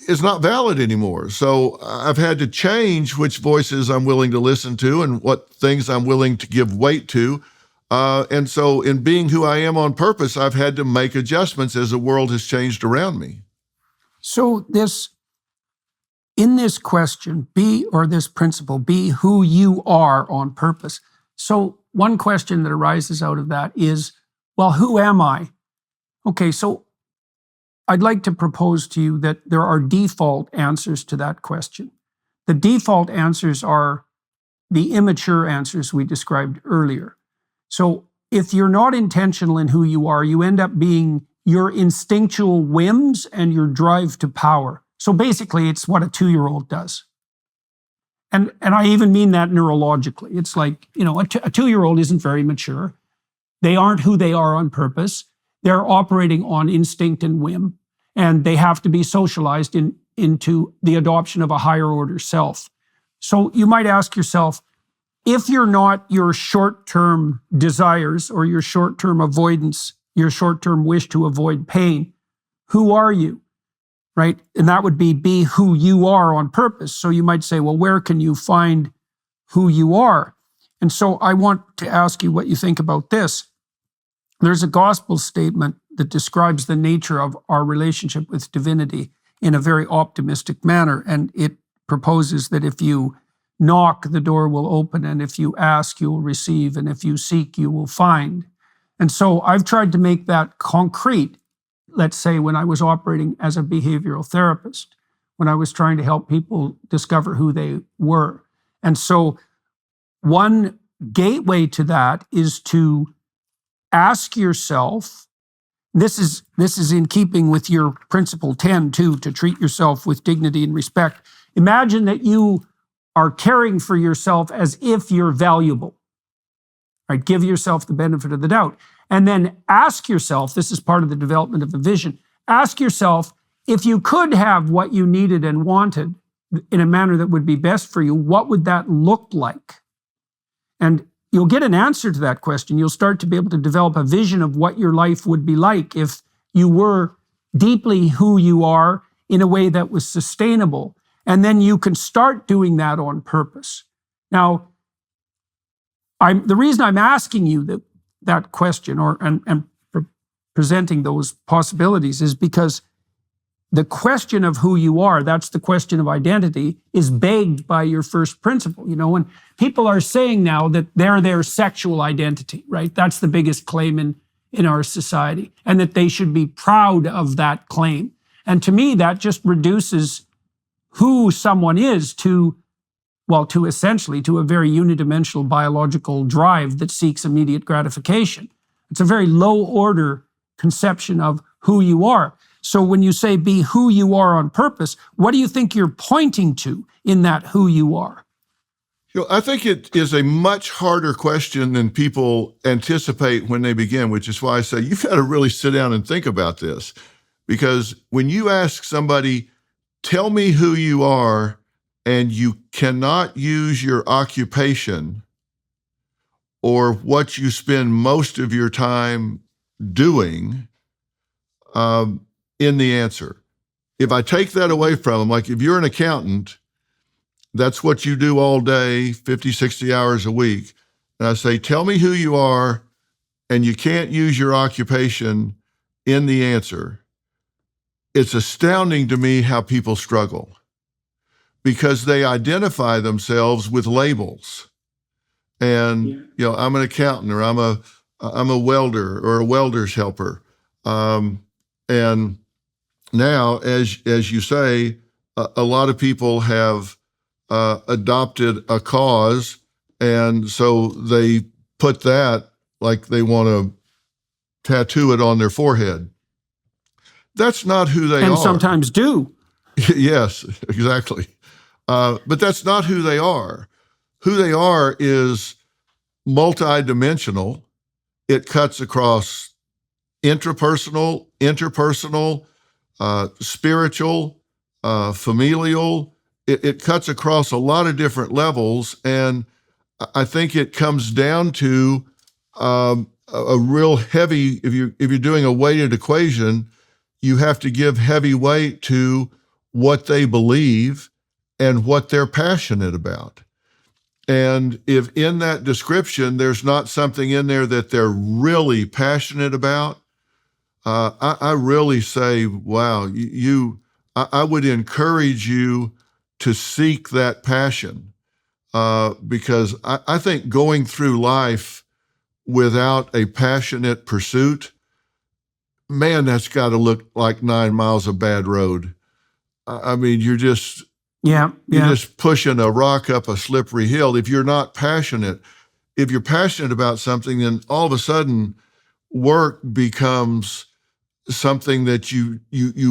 is not valid anymore. So I've had to change which voices I'm willing to listen to and what things I'm willing to give weight to. And so in being who I am on purpose, I've had to make adjustments as the world has changed around me. So in this question, this principle, be who you are on purpose. So one question that arises out of that is, well, who am I? Okay, so I'd like to propose to you that there are default answers to that question. The default answers are the immature answers we described earlier. So if you're not intentional in who you are, you end up being your instinctual whims and your drive to power. So basically, it's what a 2-year-old does. And I even mean that neurologically. It's like, a 2-year-old isn't very mature. They aren't who they are on purpose. They're operating on instinct and whim, and they have to be socialized into the adoption of a higher order self. So you might ask yourself, if you're not your short-term desires or your short-term avoidance, your short-term wish to avoid pain, who are you? Right? And that would be who you are on purpose. So you might say, well, where can you find who you are? And so I want to ask you what you think about this. There's a gospel statement that describes the nature of our relationship with divinity in a very optimistic manner. And it proposes that if you knock, the door will open, and if you ask, you will receive, and if you seek, you will find. And so I've tried to make that concrete. Let's say when I was operating as a behavioral therapist, when I was trying to help people discover who they were. And so one gateway to that is to ask yourself, this is in keeping with your principle 10 too, to treat yourself with dignity and respect. Imagine that you are caring for yourself as if you're valuable. Right? Give yourself the benefit of the doubt. And then ask yourself, this is part of the development of a vision, ask yourself, if you could have what you needed and wanted in a manner that would be best for you, what would that look like? And you'll get an answer to that question. You'll start to be able to develop a vision of what your life would be like if you were deeply who you are in a way that was sustainable. And then you can start doing that on purpose. Now, the reason I'm asking you that question and presenting those possibilities is because the question of who you are, that's the question of identity, is begged by your first principle. When people are saying now that they're their sexual identity, right? That's the biggest claim in our society, and that they should be proud of that claim. And to me, that just reduces who someone is to essentially to a very unidimensional biological drive that seeks immediate gratification. It's a very low order conception of who you are. So when you say be who you are on purpose, what do you think you're pointing to in that who you are? I think it is a much harder question than people anticipate when they begin, which is why I say you've got to really sit down and think about this. Because when you ask somebody, tell me who you are, and you cannot use your occupation or what you spend most of your time doing in the answer. If I take that away from them, like if you're an accountant, that's what you do all day, 50, 60 hours a week. And I say, tell me who you are, and you can't use your occupation in the answer. It's astounding to me how people struggle because they identify themselves with labels. And, I'm an accountant, or I'm a welder, or a welder's helper. And now, as you say, a lot of people have adopted a cause, and so they put that like they want to tattoo it on their forehead. That's not who they are. And sometimes do. Yes, exactly. But that's not who they are. Who they are is multidimensional. It cuts across intrapersonal, interpersonal, spiritual, familial. It cuts across a lot of different levels, and I think it comes down to a real heavy. If you're doing a weighted equation, you have to give heavy weight to what they believe and what they're passionate about. And if in that description there's not something in there that they're really passionate about, I really say, wow, I would encourage you to seek that passion, because I think going through life without a passionate pursuit, man, that's got to look like 9 miles of bad road. I mean, you're just pushing a rock up a slippery hill. If you're not passionate, if you're passionate about something, then all of a sudden work becomes something that you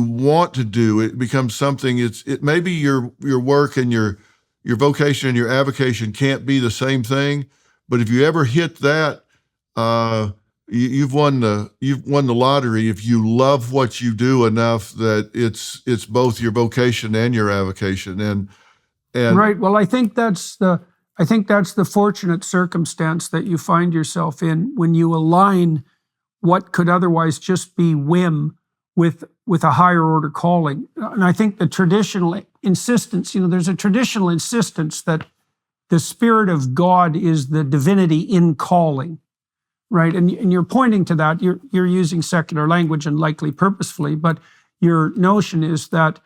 want to do. It becomes something. It maybe your work and your vocation and your avocation can't be the same thing, but if you ever hit that, you've won the lottery. If you love what you do enough that it's both your vocation and your avocation. And right. Well, I think that's the fortunate circumstance that you find yourself in when you align what could otherwise just be whim with a higher order calling. And I think the traditional insistence, there's a traditional insistence that the Spirit of God is the divinity in calling, right? And you're pointing to that. You're using secular language, and likely purposefully, but your notion is that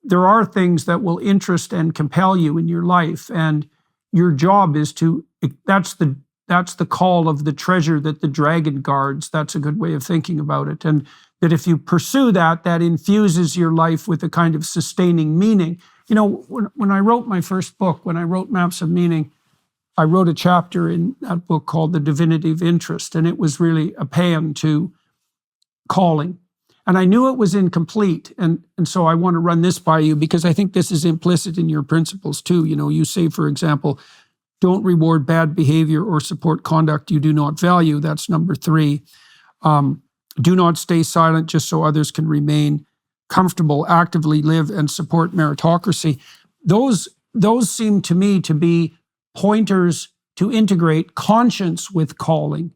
there are things that will interest and compel you in your life, and your job is that's the call of the treasure that the dragon guards. That's a good way of thinking about it. And that if you pursue that infuses your life with a kind of sustaining meaning. When I wrote my first book, when I wrote Maps of Meaning, I wrote a chapter in that book called The Divinity of Interest, and it was really a paean to calling. And I knew it was incomplete. And so I want to run this by you because I think this is implicit in your principles too. You say, for example, don't reward bad behavior or support conduct you do not value. That's number 3. Do not stay silent just so others can remain comfortable. Actively live and support meritocracy. Those seem to me to be pointers to integrate conscience with calling,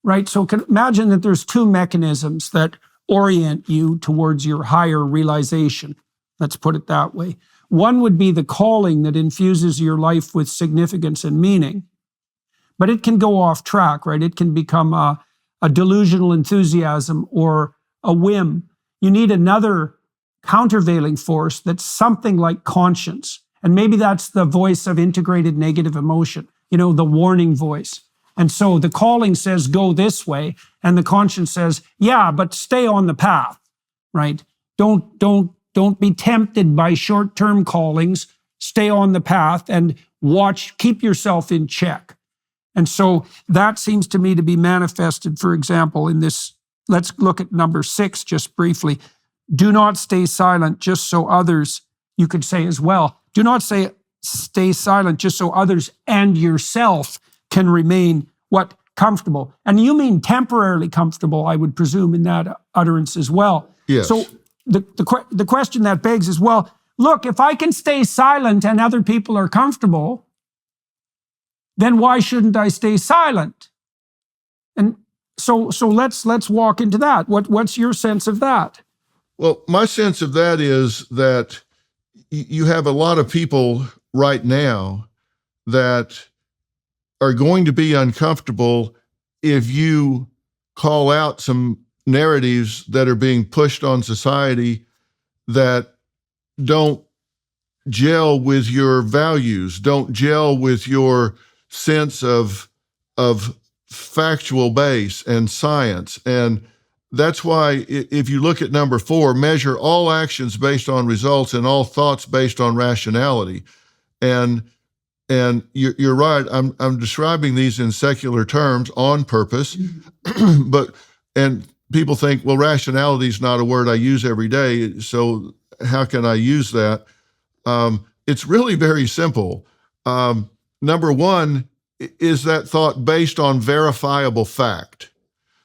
right? So imagine that there's two mechanisms that orient you towards your higher realization. Let's put it that way. One would be the calling that infuses your life with significance and meaning, but it can go off track, right? It can become a delusional enthusiasm or a whim. You need another countervailing force that's something like conscience. And maybe that's the voice of integrated negative emotion, the warning voice. And so the calling says, go this way. And the conscience says, yeah, but stay on the path, right? Don't be tempted by short-term callings. Stay on the path and keep yourself in check. And so that seems to me to be manifested, for example, in this. Let's look at number 6 just briefly. Do not stay silent just so others, you could say as well, do not stay silent just so others and yourself can remain comfortable. And you mean temporarily comfortable, I would presume, in that utterance as well. Yes. So the question that begs is, well, look, if I can stay silent and other people are comfortable, then why shouldn't I stay silent? And so let's walk into that. What's your sense of that? Well, my sense of that is that you have a lot of people right now that are going to be uncomfortable if you call out some narratives that are being pushed on society that don't gel with your values, don't gel with your sense of factual base and science. And that's why if you look at number 4, measure all actions based on results and all thoughts based on rationality. And you're right. I'm describing these in secular terms on purpose, and people think, well, rationality is not a word I use every day, so how can I use that? It's really very simple. Number 1 is that thought based on verifiable fact.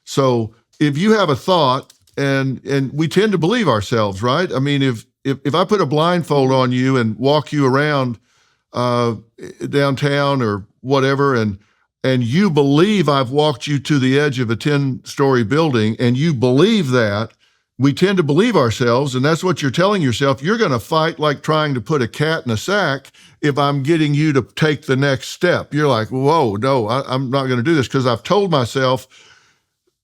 So if you have a thought, and we tend to believe ourselves, right? I mean, if I put a blindfold on you and walk you around downtown or whatever, and you believe I've walked you to the edge of a 10-story building, and you believe that, we tend to believe ourselves, and that's what you're telling yourself. You're going to fight like trying to put a cat in a sack if I'm getting you to take the next step. You're like, whoa, no, I'm not going to do this because I've told myself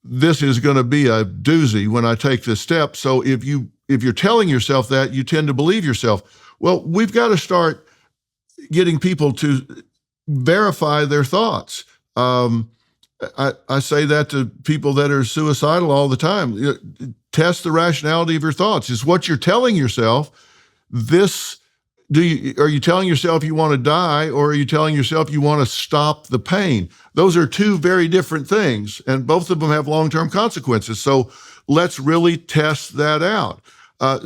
this is going to be a doozy when I take this step. So if you're telling yourself that, you tend to believe yourself. Well, we've got to start getting people to verify their thoughts. I say that to people that are suicidal all the time. Test the rationality of your thoughts. Is what you're telling yourself are you telling yourself you want to die, or are you telling yourself you want to stop the pain? Those are two very different things, and both of them have long-term consequences. So let's really test that out.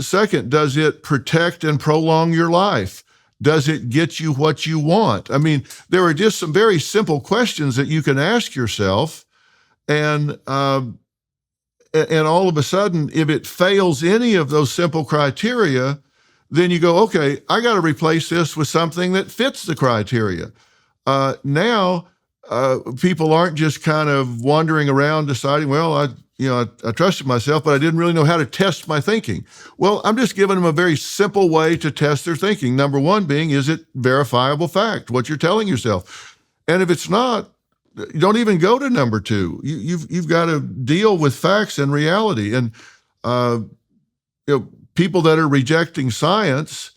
Second, does it protect and prolong your life? Does it get you what you want? I mean, there are just some very simple questions that you can ask yourself, and all of a sudden, if it fails any of those simple criteria, then you go, okay, I got to replace this with something that fits the criteria. Now, people aren't just kind of wandering around deciding, well, I trusted myself, but I didn't really know how to test my thinking. Well, I'm just giving them a very simple way to test their thinking. Number 1 being, is it verifiable fact, what you're telling yourself? And if it's not, you don't even go to number 2. You've got to deal with facts and reality. And people that are rejecting science,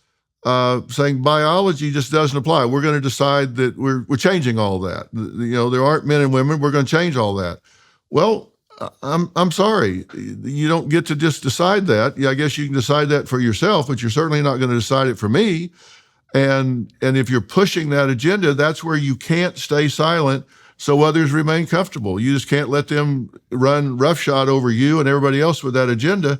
saying biology just doesn't apply. We're going to decide that we're changing all that. There aren't men and women. We're going to change all that. Well, I'm sorry. You don't get to just decide that. Yeah, I guess you can decide that for yourself, but you're certainly not going to decide it for me. And if you're pushing that agenda, that's where you can't stay silent so others remain comfortable. You just can't let them run roughshod over you and everybody else with that agenda,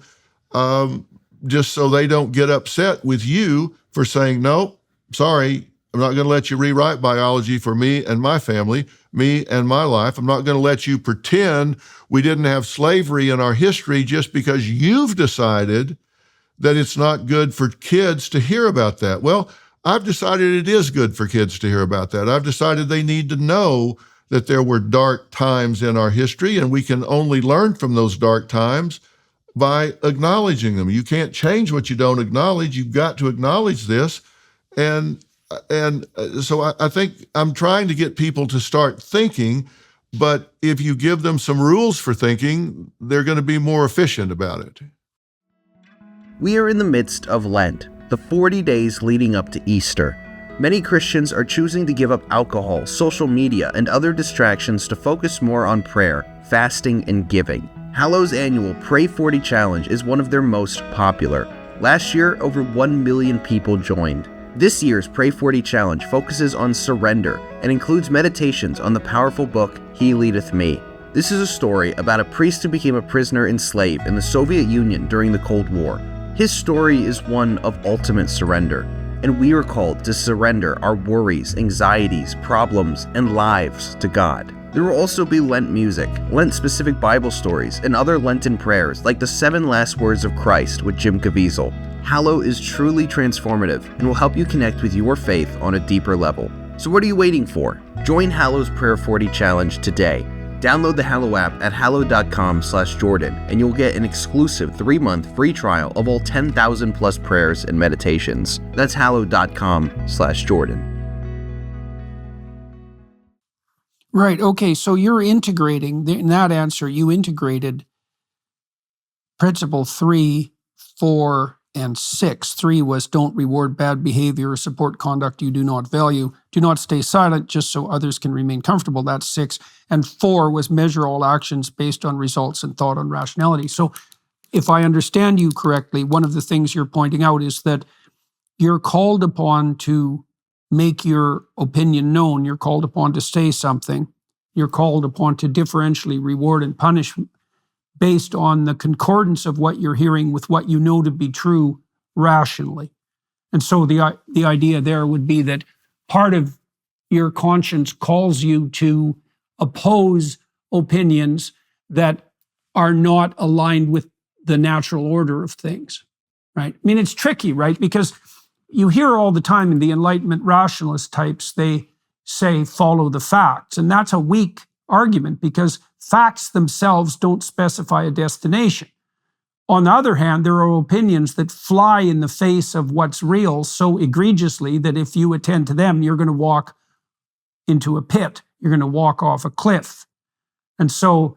just so they don't get upset with you for saying, no, sorry, I'm not going to let you rewrite biology for me and my family, me and my life. I'm not going to let you pretend we didn't have slavery in our history just because you've decided that it's not good for kids to hear about that. Well, I've decided it is good for kids to hear about that. I've decided they need to know that there were dark times in our history, and we can only learn from those dark times by acknowledging them. You can't change what you don't acknowledge. You've got to acknowledge this. So I think I'm trying to get people to start thinking, but if you give them some rules for thinking, they're going to be more efficient about it. We are in the midst of Lent, the 40 days leading up to Easter. Many Christians are choosing to give up alcohol, social media, and other distractions to focus more on prayer, fasting, and giving. Hallow's annual Pray 40 Challenge is one of their most popular. Last year, over 1 million people joined. This year's Pray 40 Challenge focuses on surrender and includes meditations on the powerful book, He Leadeth Me. This is a story about a priest who became a prisoner and slave in the Soviet Union during the Cold War. His story is one of ultimate surrender, and we are called to surrender our worries, anxieties, problems, and lives to God. There will also be Lent music, Lent-specific Bible stories, and other Lenten prayers like the 7 Last Words of Christ with Jim Caviezel. Hallow is truly transformative and will help you connect with your faith on a deeper level. So what are you waiting for? Join Hallow's Prayer 40 Challenge today. Download the Hallow app at hallow.com/Jordan and you'll get an exclusive 3-month free trial of all 10,000 plus prayers and meditations. That's hallow.com/Jordan. Right. Okay. So you're integrating, in that answer, you integrated principle 3, 4, and 6. 3 was don't reward bad behavior or support conduct you do not value. Do not stay silent just so others can remain comfortable. That's 6. And 4 was measure all actions based on results and thought on rationality. So if I understand you correctly, one of the things you're pointing out is that you're called upon to make your opinion known. You're called upon to say something. You're called upon to differentially reward and punish based on the concordance of what you're hearing with what you know to be true rationally. And so the idea there would be that part of your conscience calls you to oppose opinions that are not aligned with the natural order of things, right? I mean, it's tricky, right? Because you hear all the time in the Enlightenment rationalist types, they say, follow the facts. And that's a weak argument because facts themselves don't specify a destination. On the other hand, there are opinions that fly in the face of what's real so egregiously that if you attend to them, you're going to walk into a pit. You're going to walk off a cliff. And so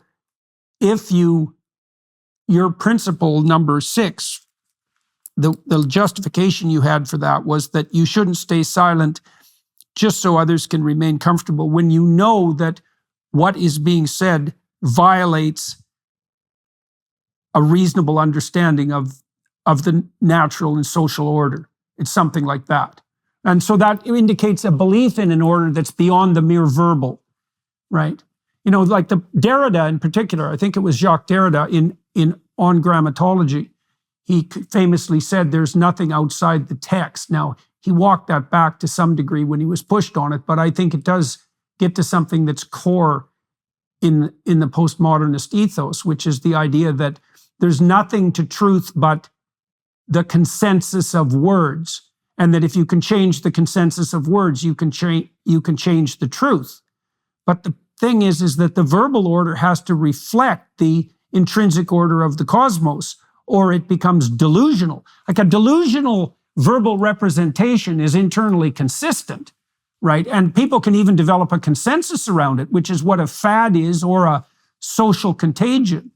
if your principle number 6, the justification you had for that was that you shouldn't stay silent just so others can remain comfortable when you know that what is being said violates a reasonable understanding of the natural and social order. It's something like that. And so that indicates a belief in an order that's beyond the mere verbal, right? You know, like the Derrida in particular, I think it was Jacques Derrida in On Grammatology, he famously said there's nothing outside the text. Now, he walked that back to some degree when he was pushed on it, but I think it does get to something that's core in the postmodernist ethos, which is the idea that there's nothing to truth but the consensus of words, and that if you can change the consensus of words, you can change the truth. But the thing is that the verbal order has to reflect the intrinsic order of the cosmos, or it becomes delusional. Like a delusional verbal representation is internally consistent, right? And people can even develop a consensus around it, which is what a fad is or a social contagion.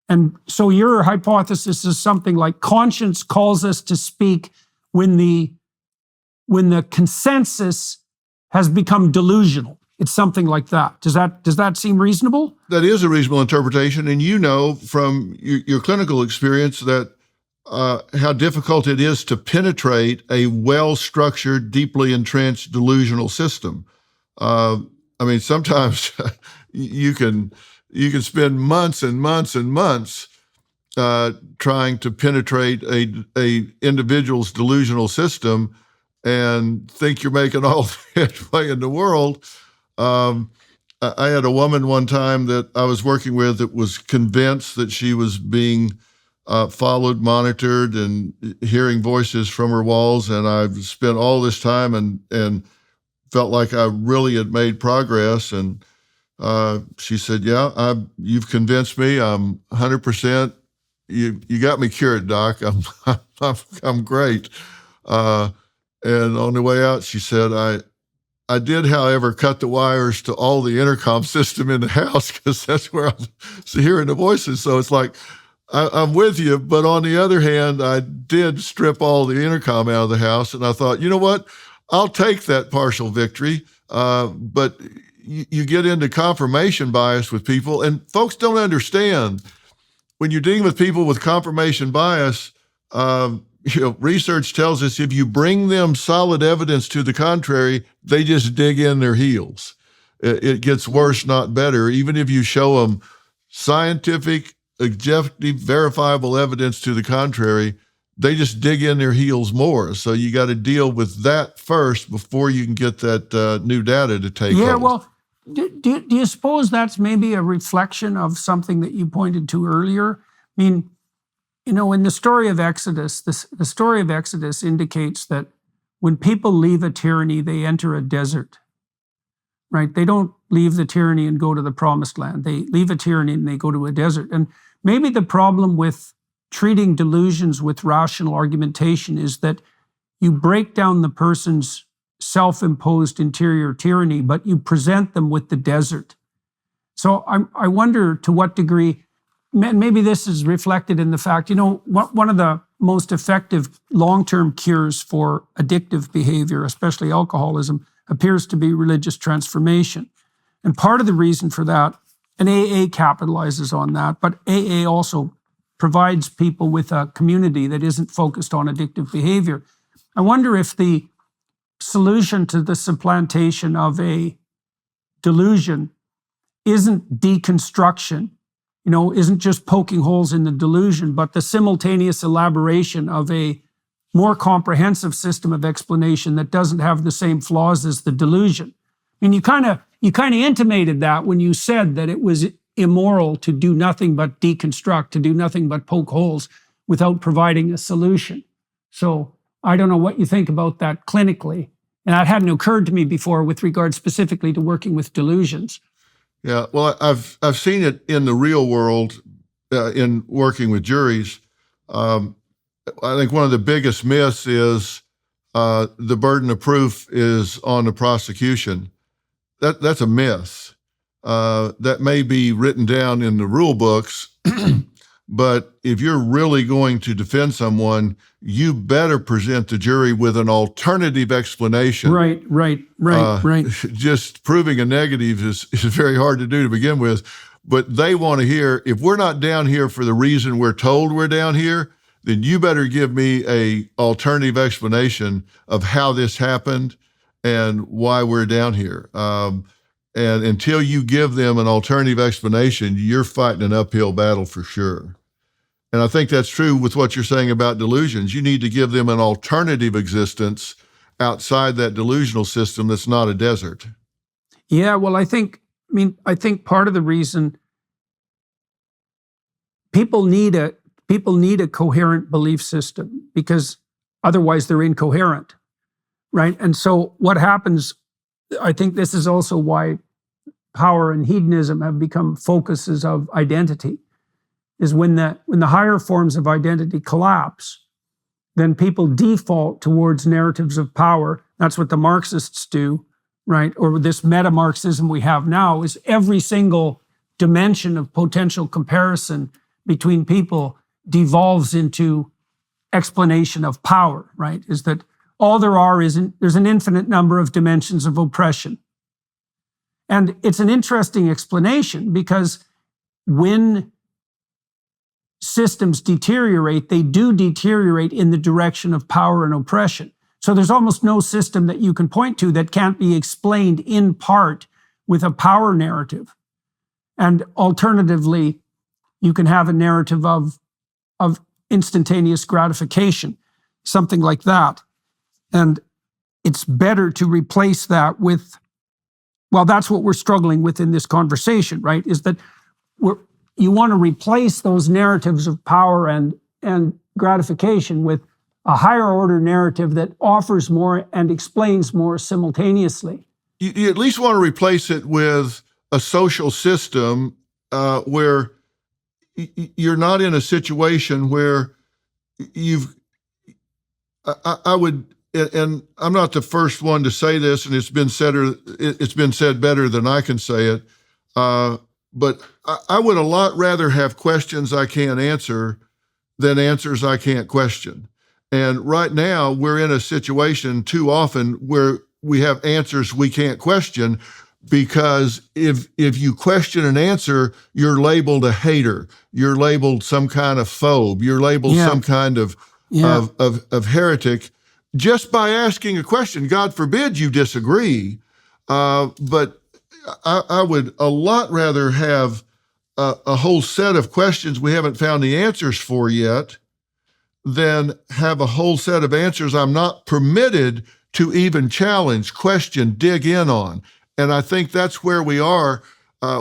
And so your hypothesis is something like conscience calls us to speak when the consensus has become delusional. It's something like that. Does that seem reasonable? That is a reasonable interpretation. And you know from your clinical experience that how difficult it is to penetrate a well-structured, deeply entrenched delusional system. I mean, sometimes you can spend months and months and months trying to penetrate a individual's delusional system and think you're making all the headway in the world. I had a woman one time that I was working with that was convinced that she was being followed, monitored, and hearing voices from her walls. And I've spent all this time and felt like I really had made progress. And she said, "Yeah, you've convinced me. I'm 100%. You got me cured, Doc. I'm great." And on the way out, she said, I did, however, cut the wires to all the intercom system in the house because that's where I'm hearing the voices. So it's like, I'm with you, but on the other hand, I did strip all the intercom out of the house, and I thought, you know what? I'll take that partial victory. But you get into confirmation bias with people, and folks don't understand when you're dealing with people with confirmation bias. Research tells us if you bring them solid evidence to the contrary, they just dig in their heels. It gets worse, not better. Even if you show them scientific, objective, verifiable evidence to the contrary, they just dig in their heels more. So you got to deal with that first before you can get that new data to take hold. Yeah, well, do you suppose that's maybe a reflection of something that you pointed to earlier? I mean, in the story of Exodus, the story of Exodus indicates that when people leave a tyranny, they enter a desert, right? They don't leave the tyranny and go to the promised land. They leave a tyranny and they go to a desert. And maybe the problem with treating delusions with rational argumentation is that you break down the person's self-imposed interior tyranny, but you present them with the desert. So I wonder to what degree, maybe this is reflected in the fact, one of the most effective long-term cures for addictive behavior, especially alcoholism, appears to be religious transformation. And part of the reason for that, and AA capitalizes on that, but AA also provides people with a community that isn't focused on addictive behavior. I wonder if the solution to the supplantation of a delusion isn't deconstruction, isn't just poking holes in the delusion, but the simultaneous elaboration of a more comprehensive system of explanation that doesn't have the same flaws as the delusion. I mean, you kind of intimated that when you said that it was immoral to do nothing but deconstruct, to do nothing but poke holes without providing a solution. So I don't know what you think about that clinically. And that hadn't occurred to me before with regard specifically to working with delusions. Yeah, well, I've seen it in the real world in working with juries. I think one of the biggest myths is the burden of proof is on the prosecution. That's a myth. That may be written down in the rule books, but if you're really going to defend someone, you better present the jury with an alternative explanation. Right. Just proving a negative is very hard to do to begin with, but they want to hear, if we're not down here for the reason we're told we're down here, then you better give me a alternative explanation of how this happened and why we're down here. And until you give them an alternative explanation, you're fighting an uphill battle for sure. And I think that's true with what you're saying about delusions. You need to give them an alternative existence outside that delusional system that's not a desert. Yeah, well, I think part of the reason people need a coherent belief system, because otherwise they're incoherent, right? And so what happens, I think this is also why power and hedonism have become focuses of identity, is when the higher forms of identity collapse, then people default towards narratives of power. That's what the Marxists do, right? Or this meta-Marxism we have now is every single dimension of potential comparison between people devolves into explanation of power, right? Is that all there are there's an infinite number of dimensions of oppression. And it's an interesting explanation because when systems deteriorate, they do deteriorate in the direction of power and oppression. So there's almost no system that you can point to that can't be explained in part with a power narrative. And alternatively, you can have a narrative of instantaneous gratification, something like that. And it's better to replace that with, well, that's what we're struggling with in this conversation, right? Is that you want to replace those narratives of power and gratification with a higher order narrative that offers more and explains more simultaneously. You at least want to replace it with a social system where you're not in a situation where I would, and I'm not the first one to say this, and it's been said better than I can say it, but I would a lot rather have questions I can't answer than answers I can't question. And right now, we're in a situation too often where we have answers we can't question, because if you question an answer, you're labeled a hater, you're labeled some kind of phobe, you're labeled some kind of heretic just by asking a question. God forbid you disagree, but I would a lot rather have a whole set of questions we haven't found the answers for yet than have a whole set of answers I'm not permitted to even challenge, question, dig in on. And I think that's where we are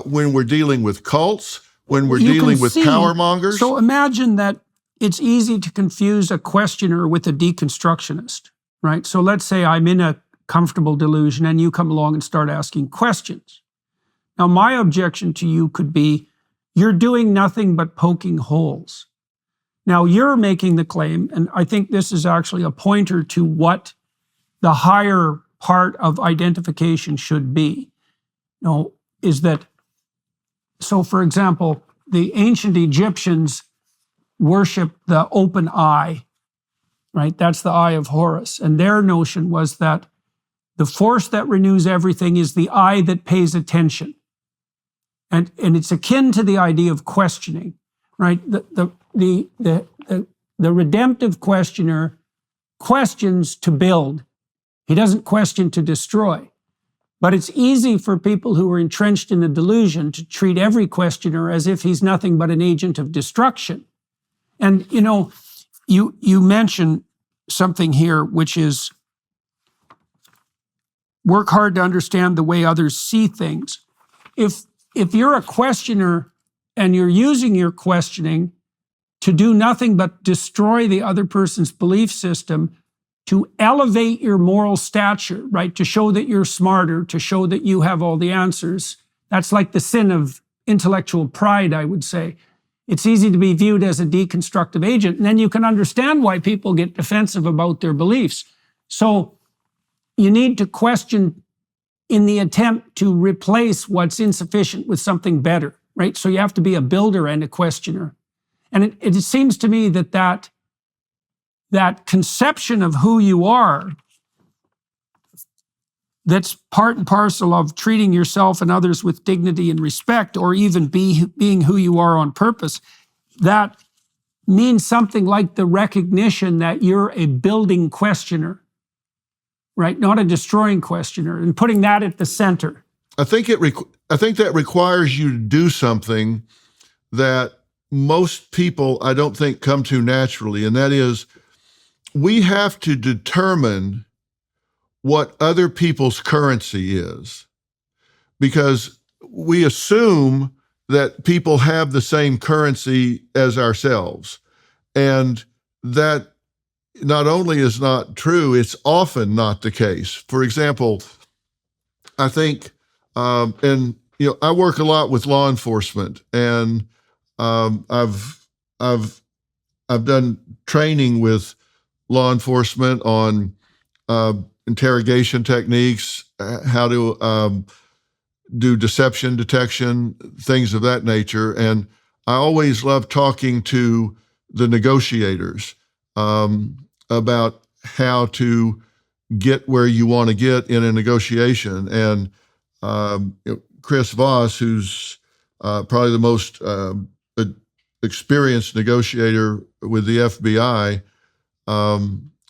when we're dealing with cults, when we're dealing with power mongers. So imagine that it's easy to confuse a questioner with a deconstructionist, right? So let's say I'm in a comfortable delusion and you come along and start asking questions. Now, my objection to you could be, you're doing nothing but poking holes. Now, you're making the claim, and I think this is actually a pointer to what the higher part of identification should be, is that, so for example, the ancient Egyptians worshiped the open eye, right? That's the eye of Horus. And their notion was that the force that renews everything is the eye that pays attention. And it's akin to the idea of questioning, right? The redemptive questioner questions to build. He doesn't question to destroy. But it's easy for people who are entrenched in a delusion to treat every questioner as if he's nothing but an agent of destruction. And, you mention something here, which is work hard to understand the way others see things. If you're a questioner and you're using your questioning to do nothing but destroy the other person's belief system, to elevate your moral stature, right? To show that you're smarter, to show that you have all the answers. That's like the sin of intellectual pride, I would say. It's easy to be viewed as a deconstructive agent, and then you can understand why people get defensive about their beliefs. So you need to question in the attempt to replace what's insufficient with something better, right? So you have to be a builder and a questioner. And it seems to me that conception of who you are, that's part and parcel of treating yourself and others with dignity and respect, or even being who you are on purpose, that means something like the recognition that you're a building questioner, right? Not a destroying questioner, and putting that at the center. I think that requires you to do something that most people, I don't think, come to naturally, and that is, we have to determine what other people's currency is, because we assume that people have the same currency as ourselves. And that not only is not true, it's often not the case. For example, I think, I work a lot with law enforcement, and I've done training with law enforcement on interrogation techniques, how to do deception detection, things of that nature. And I always love talking to the negotiators about how to get where you want to get in a negotiation. And Chris Voss, who's probably the most experienced negotiator with the FBI,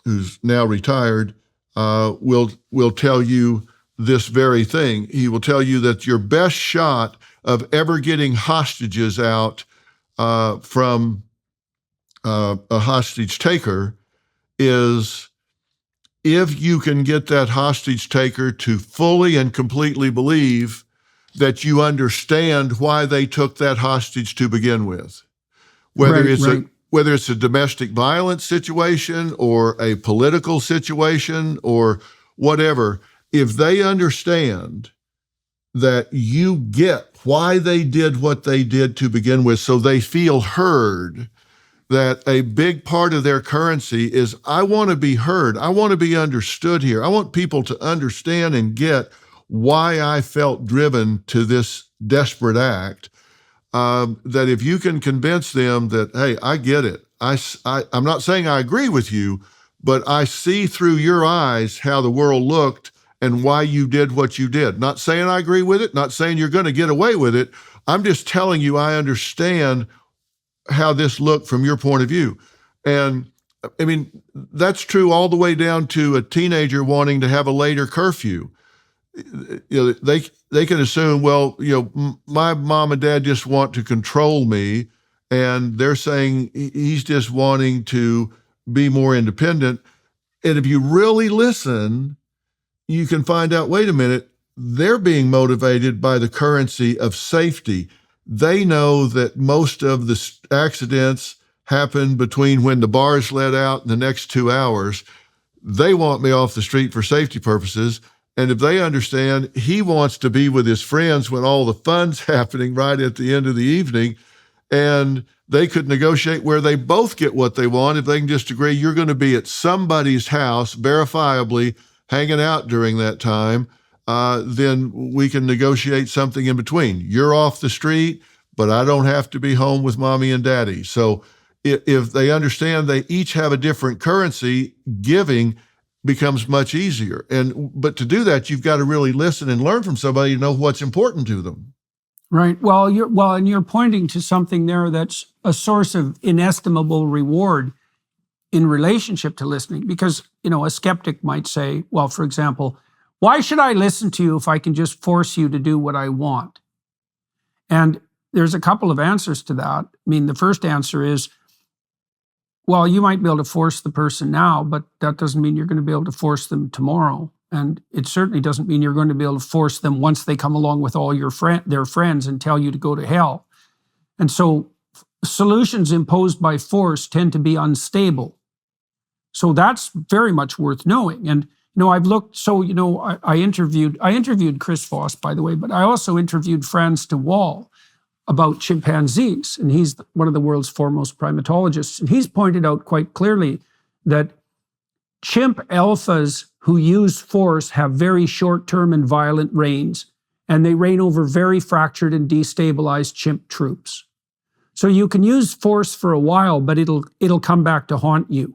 who's now retired, will tell you this very thing. He will tell you that your best shot of ever getting hostages out from a hostage taker is if you can get that hostage taker to fully and completely believe that you understand why they took that hostage to begin with. Whether it's a domestic violence situation or a political situation or whatever, if they understand that you get why they did what they did to begin with, so they feel heard, that a big part of their currency is, I want to be heard. I want to be understood here. I want people to understand and get why I felt driven to this desperate act. That if you can convince them that, hey, I get it. I'm not saying I agree with you, but I see through your eyes how the world looked and why you did what you did. Not saying I agree with it, not saying you're going to get away with it. I'm just telling you I understand how this looked from your point of view. And I mean, that's true all the way down to a teenager wanting to have a later curfew. They can assume, well, my mom and dad just want to control me, and they're saying he's just wanting to be more independent. And if you really listen, you can find out, wait a minute, they're being motivated by the currency of safety. They know that most of the accidents happen between when the bars let out and the next 2 hours. They want me off the street for safety purposes. And if they understand he wants to be with his friends when all the fun's happening right at the end of the evening, and they could negotiate where they both get what they want if they can just agree you're going to be at somebody's house verifiably hanging out during that time, then we can negotiate something in between. You're off the street, but I don't have to be home with mommy and daddy. So if they understand they each have a different currency, giving becomes much easier. But to do that, you've got to really listen and learn from somebody to know what's important to them. Right. And you're pointing to something there that's a source of inestimable reward in relationship to listening. Because, a skeptic might say, well, for example, why should I listen to you if I can just force you to do what I want? And there's a couple of answers to that. I mean, the first answer is, well, you might be able to force the person now, but that doesn't mean you're going to be able to force them tomorrow. And it certainly doesn't mean you're going to be able to force them once they come along with all their friends and tell you to go to hell. And so solutions imposed by force tend to be unstable. So that's very much worth knowing. And, I've looked, I interviewed Chris Voss, by the way, but I also interviewed Frans de Waal about chimpanzees, and he's one of the world's foremost primatologists. And he's pointed out quite clearly that chimp alphas who use force have very short-term and violent reigns, and they reign over very fractured and destabilized chimp troops. So you can use force for a while, but it'll come back to haunt you.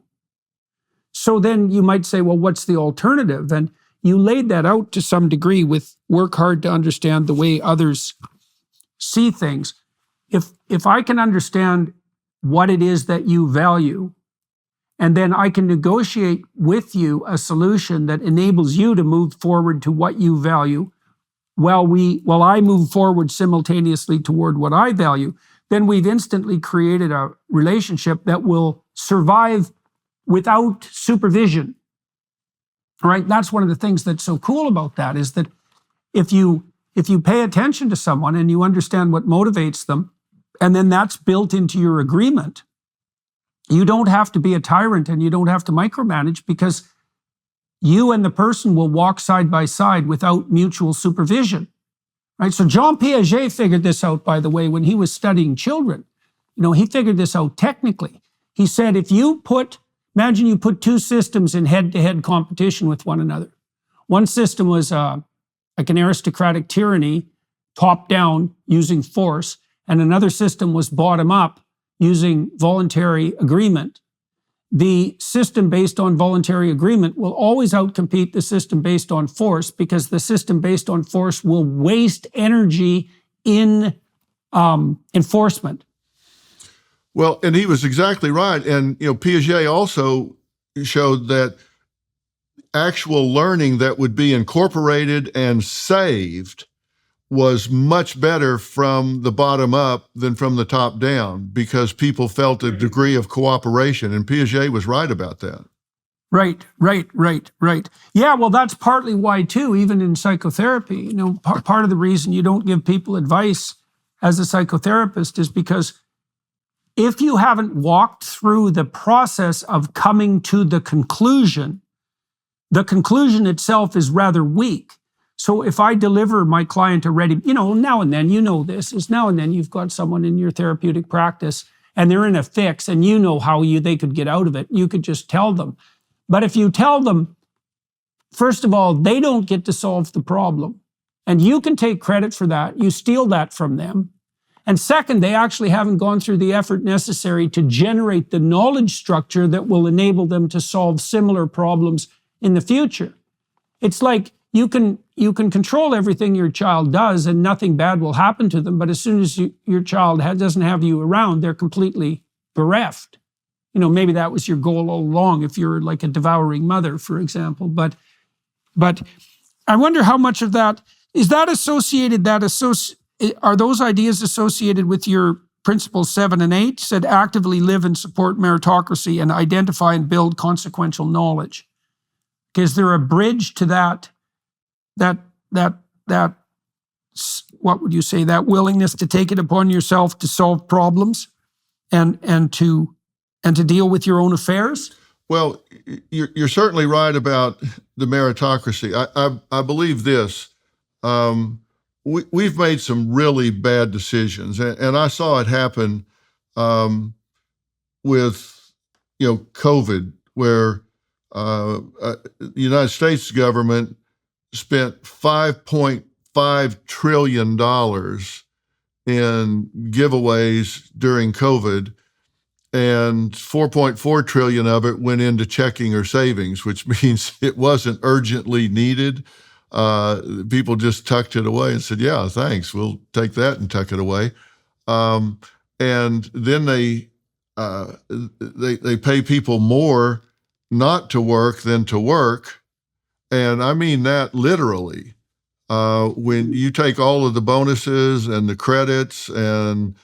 So then you might say, well, what's the alternative? And you laid that out to some degree with work hard to understand the way others see things. If I can understand what it is that you value, and then I can negotiate with you a solution that enables you to move forward to what you value, while I move forward simultaneously toward what I value, then we've instantly created a relationship that will survive without supervision. Right? That's one of the things that's so cool about that, is that if you pay attention to someone and you understand what motivates them, and then that's built into your agreement, you don't have to be a tyrant and you don't have to micromanage, because you and the person will walk side by side without mutual supervision. Right? So Jean Piaget figured this out, by the way, when he was studying children. He figured this out technically. He said, imagine you put two systems in head-to-head competition with one another. One system was like an aristocratic tyranny, top-down, using force, and another system was bottom-up, using voluntary agreement. The system based on voluntary agreement will always outcompete the system based on force, because the system based on force will waste energy in enforcement. Well, and he was exactly right. And, Piaget also showed that actual learning that would be incorporated and saved was much better from the bottom up than from the top down, because people felt a degree of cooperation. And Piaget was right about that. Right. Yeah, well, that's partly why too, even in psychotherapy, part of the reason you don't give people advice as a psychotherapist is because if you haven't walked through the process of coming to the conclusion itself is rather weak. So if I deliver my client a ready, now and then, is now and then you've got someone in your therapeutic practice and they're in a fix and how they could get out of it. You could just tell them. But if you tell them, first of all, they don't get to solve the problem. And you can take credit for that. You steal that from them. And second, they actually haven't gone through the effort necessary to generate the knowledge structure that will enable them to solve similar problems in the future. It's like you can control everything your child does and nothing bad will happen to them. But as soon as your child doesn't have you around, they're completely bereft. Maybe that was your goal all along if you're like a devouring mother, for example. But I wonder how much of that, is that associated, are those ideas associated with your principles 7 and 8? Said actively live and support meritocracy and identify and build consequential knowledge. Is there a bridge to that, what would you say, that willingness to take it upon yourself to solve problems and to deal with your own affairs? Well, you're certainly right about the meritocracy. I believe this. We've made some really bad decisions, and I saw it happen with COVID, where the United States government spent $5.5 trillion in giveaways during COVID, and 4.4 trillion of it went into checking or savings, which means it wasn't urgently needed. People just tucked it away and said, yeah, thanks, we'll take that and tuck it away. And then they pay people more not to work than to work. And I mean that literally. When you take all of the bonuses and the credits and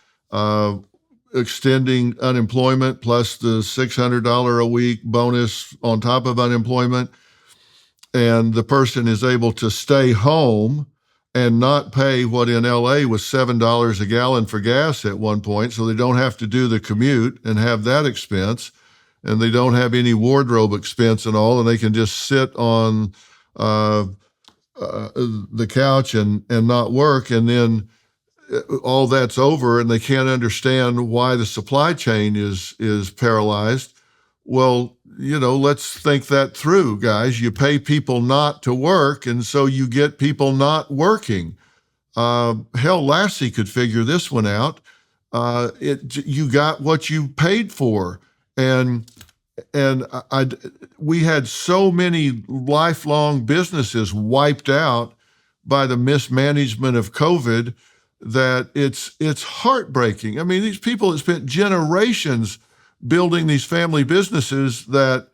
extending unemployment plus the $600 a week bonus on top of unemployment, and the person is able to stay home and not pay what in LA was $7 a gallon for gas at one point, so they don't have to do the commute and have that expense, and they don't have any wardrobe expense and all, and they can just sit on the couch and not work, and then all that's over, and they can't understand why the supply chain is paralyzed. Well, let's think that through, guys. You pay people not to work, and so you get people not working. Hell, Lassie could figure this one out. You got what you paid for, and we had so many lifelong businesses wiped out by the mismanagement of COVID that it's heartbreaking. I mean, these people have spent generations building these family businesses that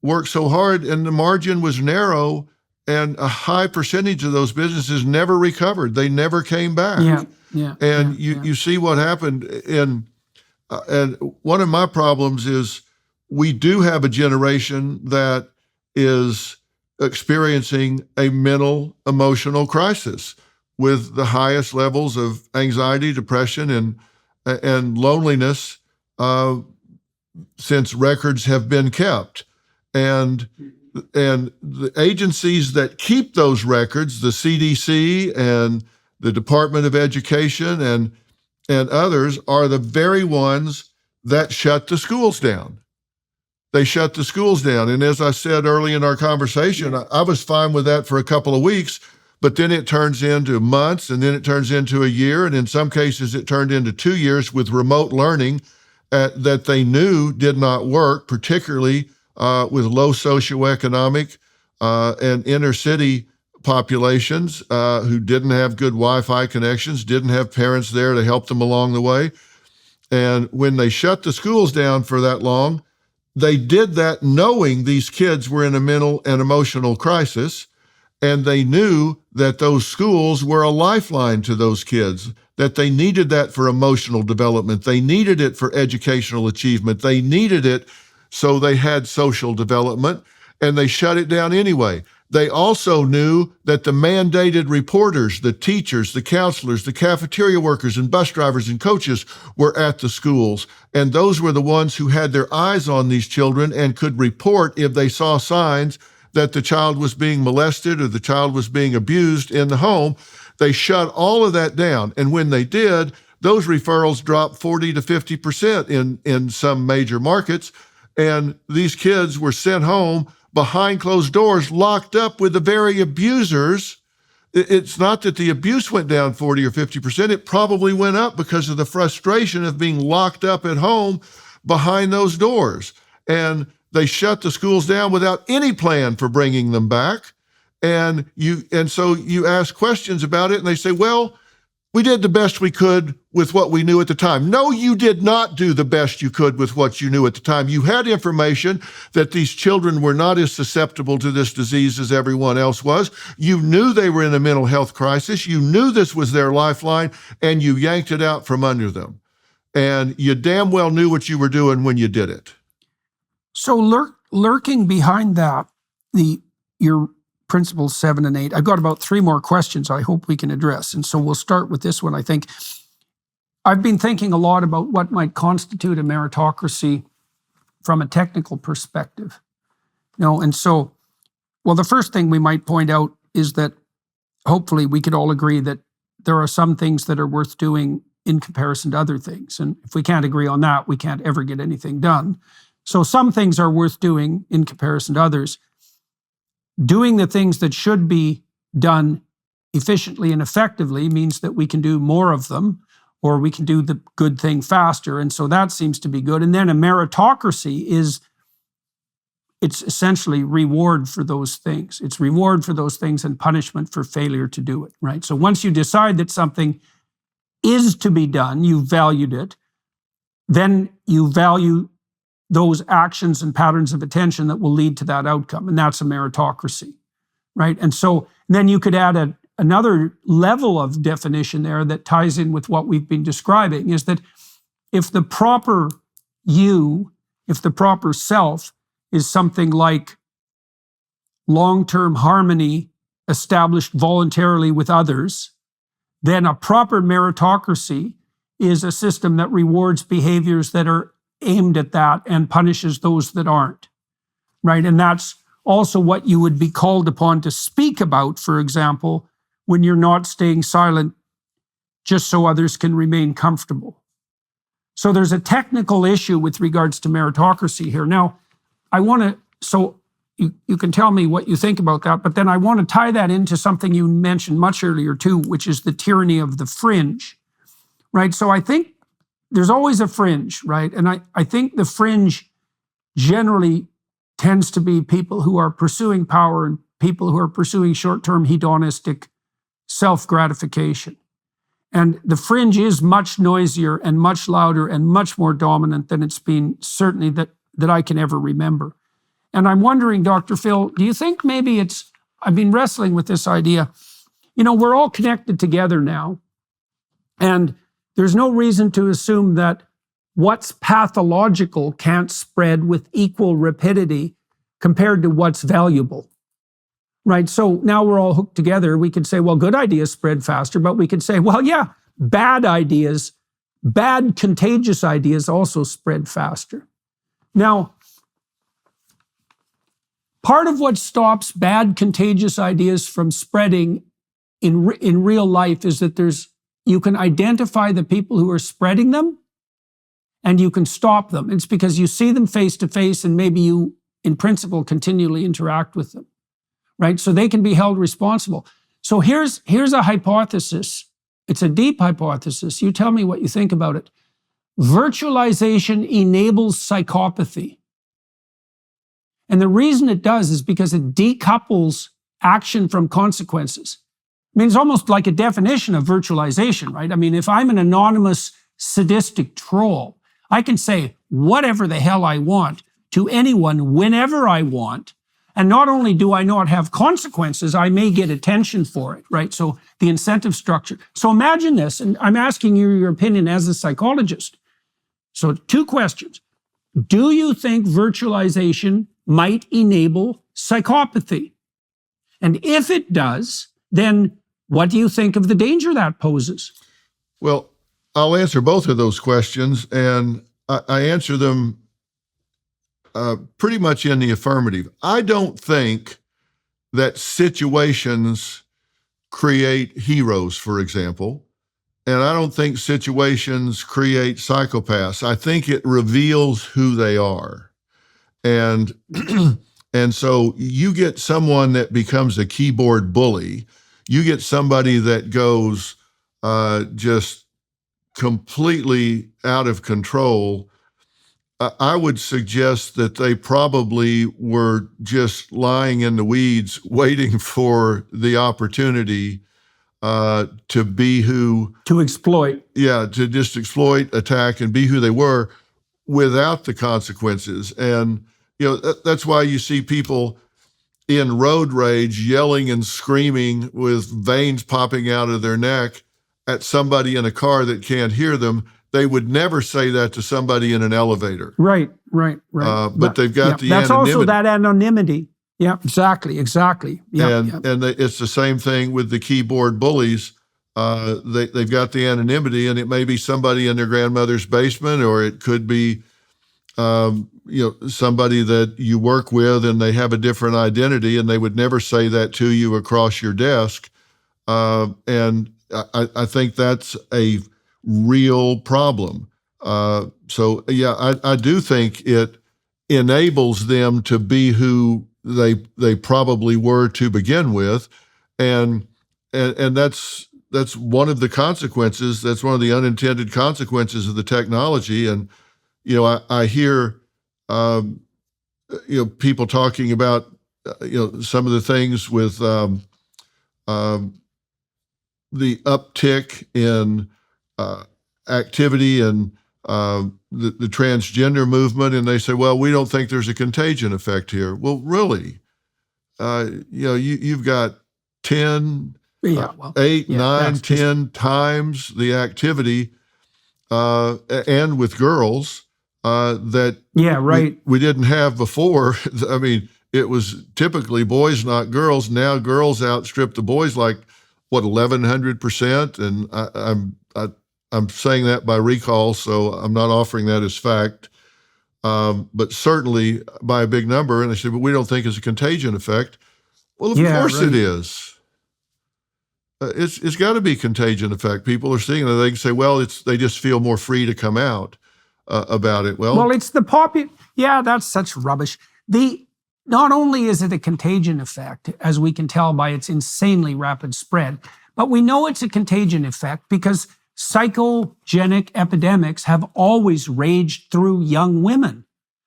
worked so hard, and the margin was narrow, and a high percentage of those businesses never recovered. They never came back. You see what happened. And one of my problems is we do have a generation that is experiencing a mental, emotional crisis with the highest levels of anxiety, depression, and loneliness since records have been kept. And the agencies that keep those records, the CDC and the Department of Education and others, are the very ones that shut the schools down. They shut the schools down. And as I said early in our conversation, I was fine with that for a couple of weeks, but then it turns into months, and then it turns into a year, and in some cases it turned into 2 years with remote learning that they knew did not work, particularly with low socioeconomic and inner city populations who didn't have good Wi-Fi connections, didn't have parents there to help them along the way. And when they shut the schools down for that long, they did that knowing these kids were in a mental and emotional crisis, and they knew that those schools were a lifeline to those kids, that they needed that for emotional development. They needed it for educational achievement. They needed it so they had social development, and they shut it down anyway. They also knew that the mandated reporters, the teachers, the counselors, the cafeteria workers, and bus drivers and coaches were at the schools. And those were the ones who had their eyes on these children and could report if they saw signs that the child was being molested or the child was being abused in the home. They shut all of that down. And when they did, those referrals dropped 40 to 50% in some major markets. And these kids were sent home behind closed doors, locked up with the very abusers. It's not that the abuse went down 40 or 50%. It probably went up because of the frustration of being locked up at home behind those doors. And they shut the schools down without any plan for bringing them back. And so you ask questions about it, and they say, well, we did the best we could with what we knew at the time. No, you did not do the best you could with what you knew at the time. You had information that these children were not as susceptible to this disease as everyone else was. You knew they were in a mental health crisis. You knew this was their lifeline, and you yanked it out from under them. And you damn well knew what you were doing when you did it. So lurking behind that, your principles 7 and 8, I've got about 3 more questions I hope we can address. And so we'll start with this one. I think I've been thinking a lot about what might constitute a meritocracy from a technical perspective. And so, well, the first thing we might point out is that hopefully we could all agree that there are some things that are worth doing in comparison to other things. And if we can't agree on that, we can't ever get anything done. So some things are worth doing in comparison to others. Doing the things that should be done efficiently and effectively means that we can do more of them, or we can do the good thing faster. And so that seems to be good. And then a meritocracy it's essentially reward for those things. It's reward for those things and punishment for failure to do it, right? So once you decide that something is to be done, you valued it, then you value those actions and patterns of attention that will lead to that outcome. And that's a meritocracy, right? And so then you could add another level of definition there that ties in with what we've been describing, is that if the proper self is something like long-term harmony established voluntarily with others, then a proper meritocracy is a system that rewards behaviors that are aimed at that and punishes those that aren't, right? And that's also what you would be called upon to speak about, for example, when you're not staying silent just so others can remain comfortable. So there's a technical issue with regards to meritocracy here. Now, you can tell me what you think about that, but then I want to tie that into something you mentioned much earlier too, which is the tyranny of the fringe, right? So I think there's always a fringe, right? And I think the fringe generally tends to be people who are pursuing power and people who are pursuing short-term hedonistic self-gratification. And the fringe is much noisier and much louder and much more dominant than it's been, certainly that I can ever remember. And I'm wondering, Dr. Phil, do you think maybe I've been wrestling with this idea, we're all connected together now, and there's no reason to assume that what's pathological can't spread with equal rapidity compared to what's valuable, right? So now we're all hooked together. We could say, well, good ideas spread faster, but we could say, well, yeah, bad contagious ideas also spread faster. Now, part of what stops bad contagious ideas from spreading in real life is that you can identify the people who are spreading them and you can stop them. It's because you see them face to face and maybe you, in principle, continually interact with them, right? So they can be held responsible. So here's a hypothesis. It's a deep hypothesis. You tell me what you think about it. Virtualization enables psychopathy. And the reason it does is because it decouples action from consequences. I mean, it's almost like a definition of virtualization, right? I mean, if I'm an anonymous sadistic troll, I can say whatever the hell I want to anyone whenever I want. And not only do I not have consequences, I may get attention for it, right? So the incentive structure. So imagine this, and I'm asking you your opinion as a psychologist. So 2 questions. do you think virtualization might enable psychopathy? And if it does, then what do you think of the danger that poses? Well, I'll answer both of those questions, and I answer them pretty much in the affirmative. I don't think that situations create heroes, for example, and I don't think situations create psychopaths. I think it reveals who they are. And and so you get someone that becomes a keyboard bully, you get somebody that goes just completely out of control. I would suggest that they probably were just lying in the weeds, waiting for the opportunity to be who, to exploit. Yeah, to just exploit, attack, and be who they were without the consequences. And that's why you see people in road rage yelling and screaming with veins popping out of their neck at somebody in a car that can't hear them. They would never say that to somebody in an elevator. Right. But they've got the that's anonymity. Also that anonymity. Yeah, exactly. Yeah, and it's the same thing with the keyboard bullies. They've got the anonymity, and it may be somebody in their grandmother's basement, or it could be somebody that you work with, and they have a different identity, and they would never say that to you across your desk. And I think that's a real problem. So I do think it enables them to be who they probably were to begin with, and that's one of the consequences. That's one of the unintended consequences of the technology. And I hear people talking about some of the things with the uptick in activity and the transgender movement, and they say, well, we don't think there's a contagion effect here. Well, really? You've got 10, 8, 9, 10 times the activity, and with girls that we didn't have before. I mean, it was typically boys, not girls. Now girls outstrip the boys like 1,100%, and I'm saying that by recall, so I'm not offering that as fact, but certainly by a big number. And they said, but we don't think it's a contagion effect. Well, of course it is. It's got to be contagion effect. People are seeing it. They can say, well, they just feel more free to come out about it. Well, it's the that's such rubbish. Not only is it a contagion effect, as we can tell by its insanely rapid spread, but we know it's a contagion effect because psychogenic epidemics have always raged through young women.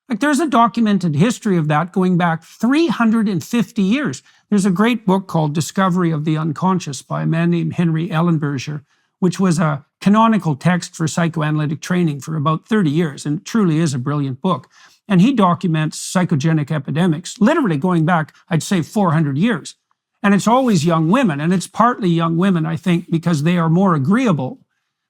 Like, there's a documented history of that going back 350 years. There's a great book called Discovery of the Unconscious by a man named Henry Ellenberger, which was a canonical text for psychoanalytic training for about 30 years, and it truly is a brilliant book. And he documents psychogenic epidemics, literally going back, I'd say, 400 years. And it's always young women, and it's partly young women, I think, because they are more agreeable.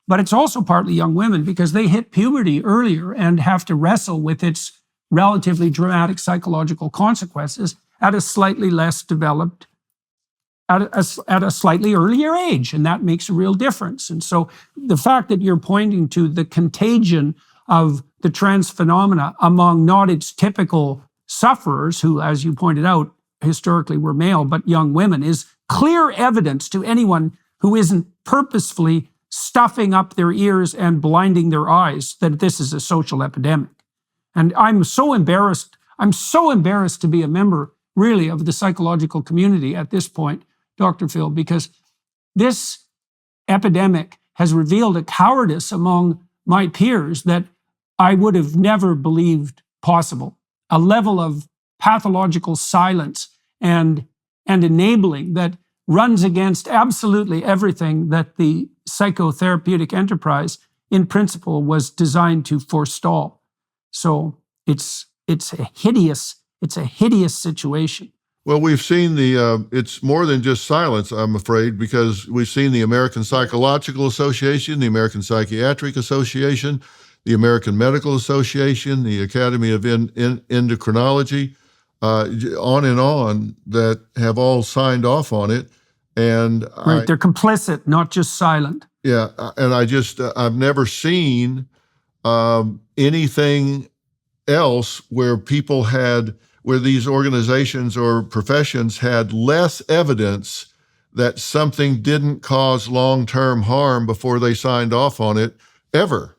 But it's also partly young women because they hit puberty earlier and have to wrestle with its relatively dramatic psychological consequences at a slightly less developed, at a slightly earlier age. And that makes a real difference. And so the fact that you're pointing to the contagion of the trans phenomena among not its typical sufferers, who, as you pointed out, historically were male, but young women, is clear evidence to anyone who isn't purposefully stuffing up their ears and blinding their eyes that this is a social epidemic. And I'm so embarrassed to be a member, really, of the psychological community at this point, Dr. Phil, because this epidemic has revealed a cowardice among my peers that I would have never believed possible. A level of pathological silence and enabling that runs against absolutely everything that the psychotherapeutic enterprise, in principle, was designed to forestall. So it's a hideous situation. Well, we've seen it's more than just silence, I'm afraid, because we've seen the American Psychological Association, the American Psychiatric Association, the American Medical Association, the Academy of Endocrinology, on and on, that have all signed off on it. And Right, they're complicit, not just silent. Yeah, and I've never seen anything else where where these organizations or professions had less evidence that something didn't cause long-term harm before they signed off on it, ever.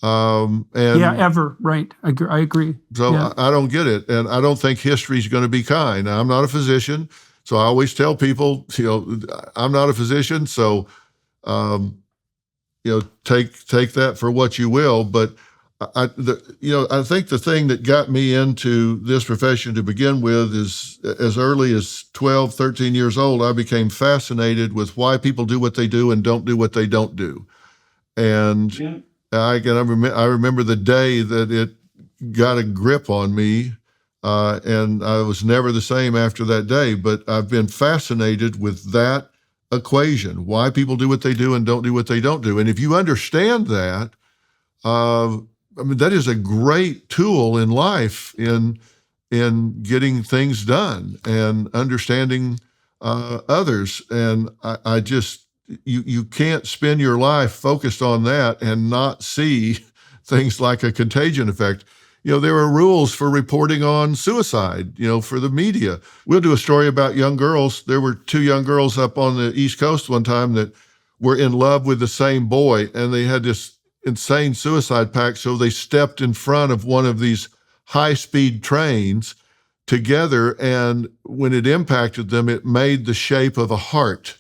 Ever, right. I agree. So yeah. I don't get it, and I don't think history's going to be kind. Now, I'm not a physician, so I always tell people, I'm not a physician, so take that for what you will. But I think the thing that got me into this profession to begin with is, as early as 12, 13 years old, I became fascinated with why people do what they do and don't do what they don't do. And I remember the day that it got a grip on me, and I was never the same after that day. But I've been fascinated with that equation, why people do what they do and don't do what they don't do. And if you understand that, that is a great tool in life in getting things done and understanding others. And I just, you can't spend your life focused on that and not see things like a contagion effect. There are rules for reporting on suicide, for the media. We'll do a story about young girls. There were 2 young girls up on the East Coast one time that were in love with the same boy, and they had this insane suicide pact. So they stepped in front of one of these high-speed trains together, and when it impacted them, it made the shape of a heart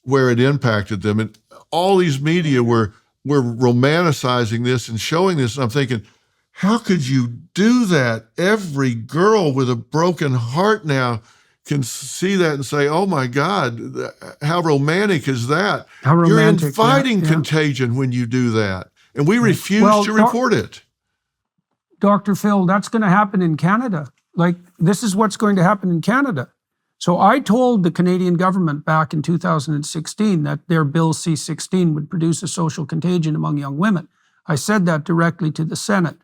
where it impacted them. And all these media were romanticizing this and showing this, and I'm thinking, how could you do that? Every girl with a broken heart now can see that and say, oh my God, how romantic is that? How romantic, You're inviting contagion when you do that. And we refuse to report it. Dr. Phil, that's going to happen in Canada. This is what's going to happen in Canada. So I told the Canadian government back in 2016 that their Bill C-16 would produce a social contagion among young women. I said that directly to the Senate.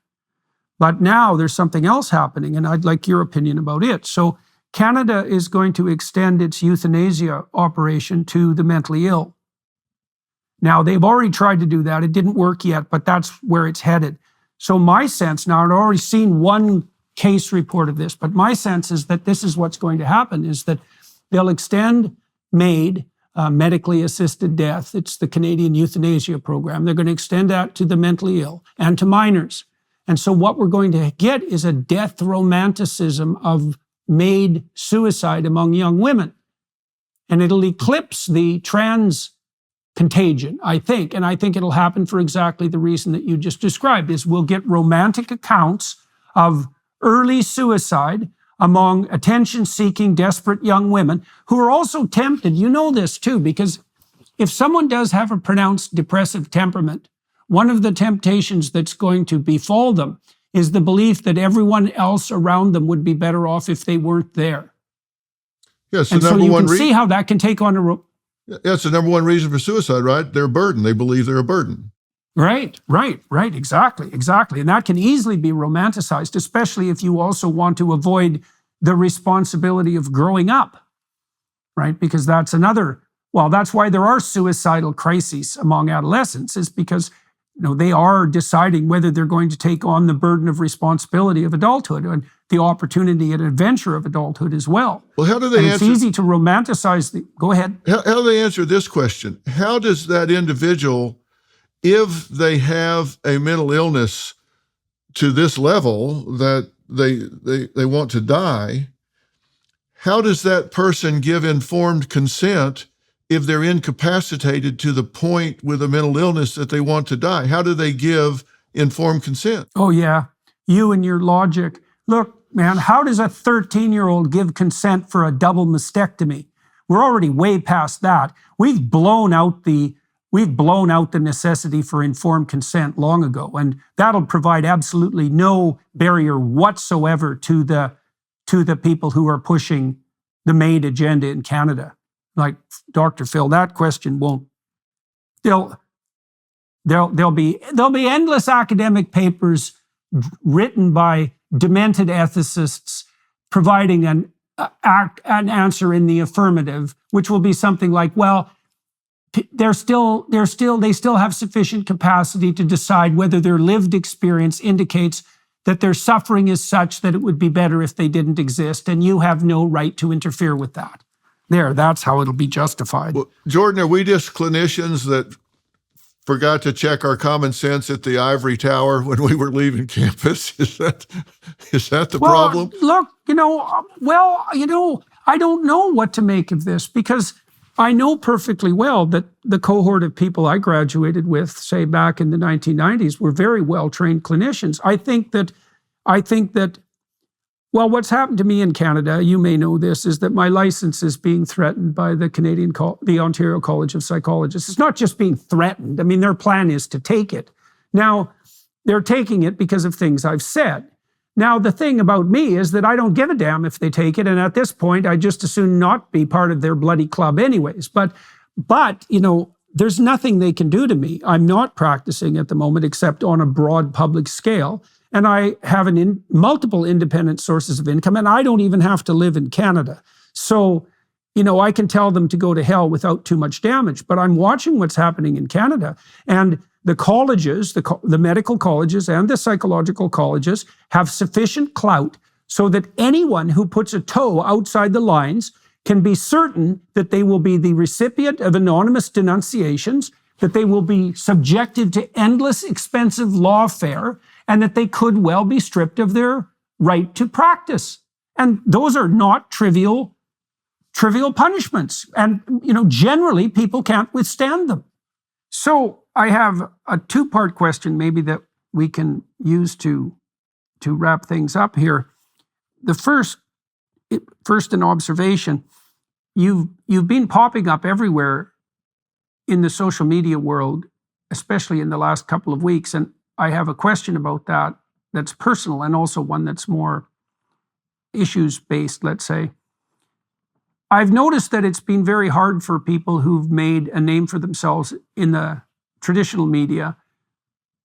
But now there's something else happening, and I'd like your opinion about it. So Canada is going to extend its euthanasia operation to the mentally ill. Now, they've already tried to do that. It didn't work yet, but that's where it's headed. So my sense, now I've already seen one case report of this, but my sense is that this is what's going to happen, is that they'll extend MAID, medically assisted death. It's the Canadian euthanasia program. They're going to extend that to the mentally ill and to minors. And so what we're going to get is a death romanticism of MAID suicide among young women. And it'll eclipse the trans contagion, I think. And I think it'll happen for exactly the reason that you just described, is we'll get romantic accounts of early suicide among attention-seeking, desperate young women who are also tempted. You know this too, because if someone does have a pronounced depressive temperament, one of the temptations that's going to befall them is the belief that everyone else around them would be better off if they weren't there. Yes, and so you can see how that can take on a... That's the number one reason for suicide, right? They're a burden. They believe they're a burden. Right. Exactly. And that can easily be romanticized, especially if you also want to avoid the responsibility of growing up, right? Because that's that's why there are suicidal crises among adolescents, is because they are deciding whether they're going to take on the burden of responsibility of adulthood and the opportunity and adventure of adulthood as well. Well, how do they answer? It's easy to romanticize Go ahead. How do they answer this question? How does that individual, if they have a mental illness to this level that they want to die, how does that person give informed consent if they're incapacitated to the point with a mental illness that they want to die? How do they give informed consent? Oh, yeah. You and your logic. Look, man, how does a 13-year-old give consent for a double mastectomy? We're already way past that. We've blown out the necessity for informed consent long ago, and that'll provide absolutely no barrier whatsoever to the people who are pushing the MAID agenda in Canada. Like Dr. Phil, that question won't. There'll be endless academic papers written by demented ethicists providing an answer in the affirmative, which will be something like, well, they still have sufficient capacity to decide whether their lived experience indicates that their suffering is such that it would be better if they didn't exist, and you have no right to interfere with that. That's how it'll be justified. Well, Jordan, are we just clinicians that forgot to check our common sense at the ivory tower when we were leaving campus? Is that the problem? Look, I don't know what to make of this, because I know perfectly well that the cohort of people I graduated with, say back in the 1990s, were very well-trained clinicians. I think that, well, what's happened to me in Canada, you may know this, is that my license is being threatened by the Ontario College of Psychologists. It's not just being threatened. I mean, their plan is to take it. Now, they're taking it because of things I've said. Now, the thing about me is that I don't give a damn if they take it, and at this point, I just as soon not be part of their bloody club anyways. But there's nothing they can do to me. I'm not practicing at the moment except on a broad public scale, and I have multiple independent sources of income, and I don't even have to live in Canada. So, I can tell them to go to hell without too much damage, but I'm watching what's happening in Canada, and the colleges, the medical colleges and the psychological colleges have sufficient clout so that anyone who puts a toe outside the lines can be certain that they will be the recipient of anonymous denunciations, that they will be subjected to endless expensive lawfare, and that they could well be stripped of their right to practice. And those are not trivial punishments. And, generally people can't withstand them. So I have a two-part question maybe that we can use to wrap things up here. The first an observation. You've been popping up everywhere in the social media world, especially in the last couple of weeks, and I have a question about that that's personal and also one that's more issues-based, let's say. I've noticed that it's been very hard for people who've made a name for themselves in the traditional media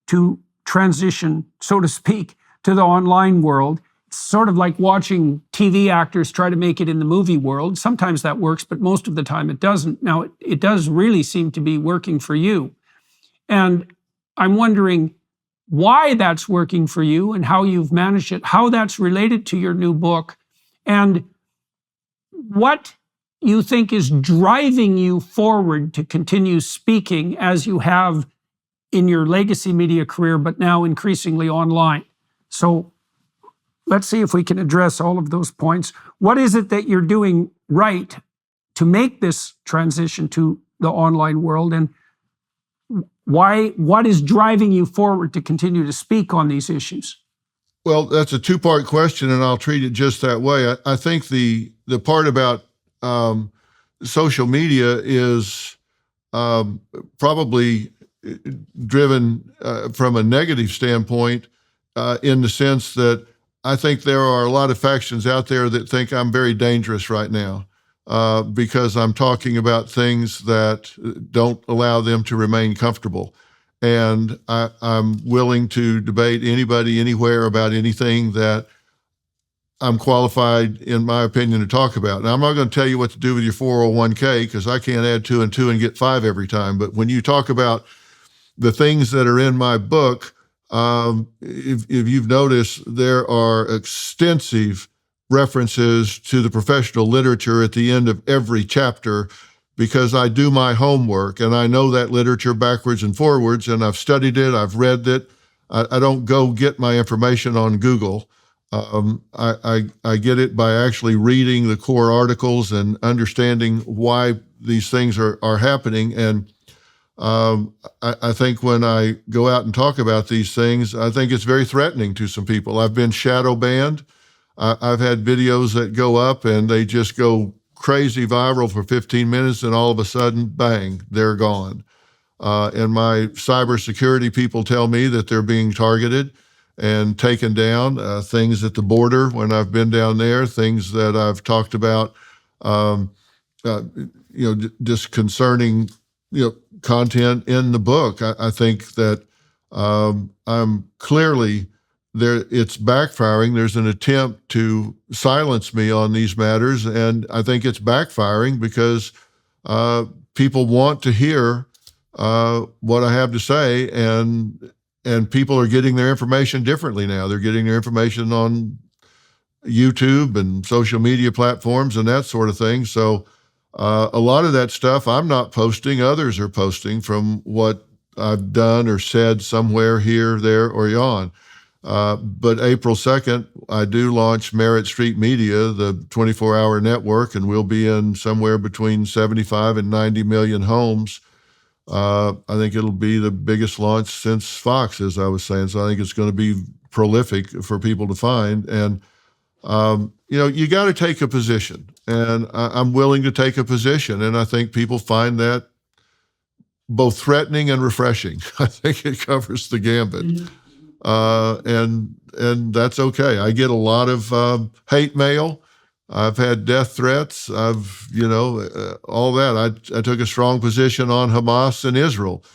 to transition, so to speak, to the online world. It's sort of like watching TV actors try to make it in the movie world. Sometimes that works, but most of the time it doesn't. Now, it does really seem to be working for you. And I'm wondering why that's working for you and how you've managed it, how that's related to your new book, and what you think is driving you forward to continue speaking as you have in your legacy media career, but now increasingly online. So let's see if we can address all of those points. What is it that you're doing right to make this transition to the online world, and what is driving you forward to continue to speak on these issues? Well, that's a two-part question, and I'll treat it just that way. I think the part about social media is probably driven from a negative standpoint in the sense that I think there are a lot of factions out there that think I'm very dangerous right now because I'm talking about things that don't allow them to remain comfortable. And I'm willing to debate anybody, anywhere about anything that I'm qualified, in my opinion, to talk about. Now, I'm not going to tell you what to do with your 401k because I can't add 2 and 2 and get 5 every time. But when you talk about the things that are in my book, if you've noticed, there are extensive references to the professional literature at the end of every chapter because I do my homework and I know that literature backwards and forwards, and I've studied it, I've read it. I don't go get my information on Google. I get it by actually reading the core articles and understanding why these things are happening. And I think when I go out and talk about these things, I think it's very threatening to some people. I've been shadow banned. I've had videos that go up and they just go crazy viral for 15 minutes and all of a sudden, bang, they're gone. And my cybersecurity people tell me that they're being targeted and taken down, things at the border when I've been down there, things that I've talked about, just concerning, content in the book. I think that I'm clearly there. It's backfiring. There's an attempt to silence me on these matters, and I think it's backfiring because people want to hear what I have to say, and people are getting their information differently now. They're getting their information on YouTube and social media platforms and that sort of thing. So a lot of that stuff I'm not posting, others are posting from what I've done or said somewhere here, there, or yon. But April 2nd, I do launch Merit Street Media, the 24-hour network, and we'll be in somewhere between 75 and 90 million homes. I think it'll be the biggest launch since Fox, as I was saying. So I think it's going to be prolific for people to find. And, you got to take a position. And I'm willing to take a position. And I think people find that both threatening and refreshing. I think it covers the gambit. And that's okay. I get a lot of hate mail. I've had death threats. I've, all that. I took a strong position on Hamas and Israel.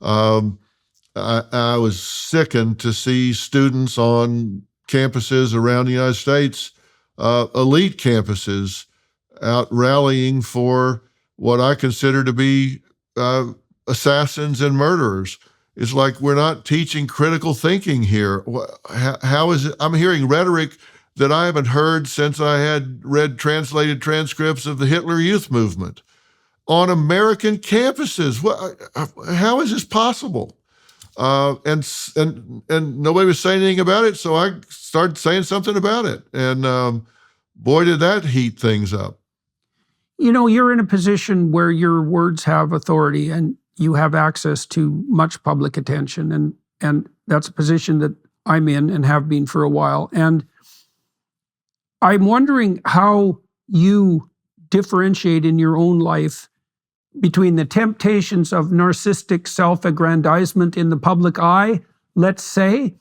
I was sickened to see students on campuses around the United States, elite campuses, out rallying for what I consider to be assassins and murderers. It's like we're not teaching critical thinking here. How is it? I'm hearing rhetoric that I haven't heard since I had read translated transcripts of the Hitler Youth Movement on American campuses. How is this possible? And nobody was saying anything about it, so I started saying something about it. And boy, did that heat things up. You're in a position where your words have authority and you have access to much public attention. And that's a position that I'm in and have been for a while. And I'm wondering how you differentiate in your own life between the temptations of narcissistic self-aggrandizement in the public eye, let's say,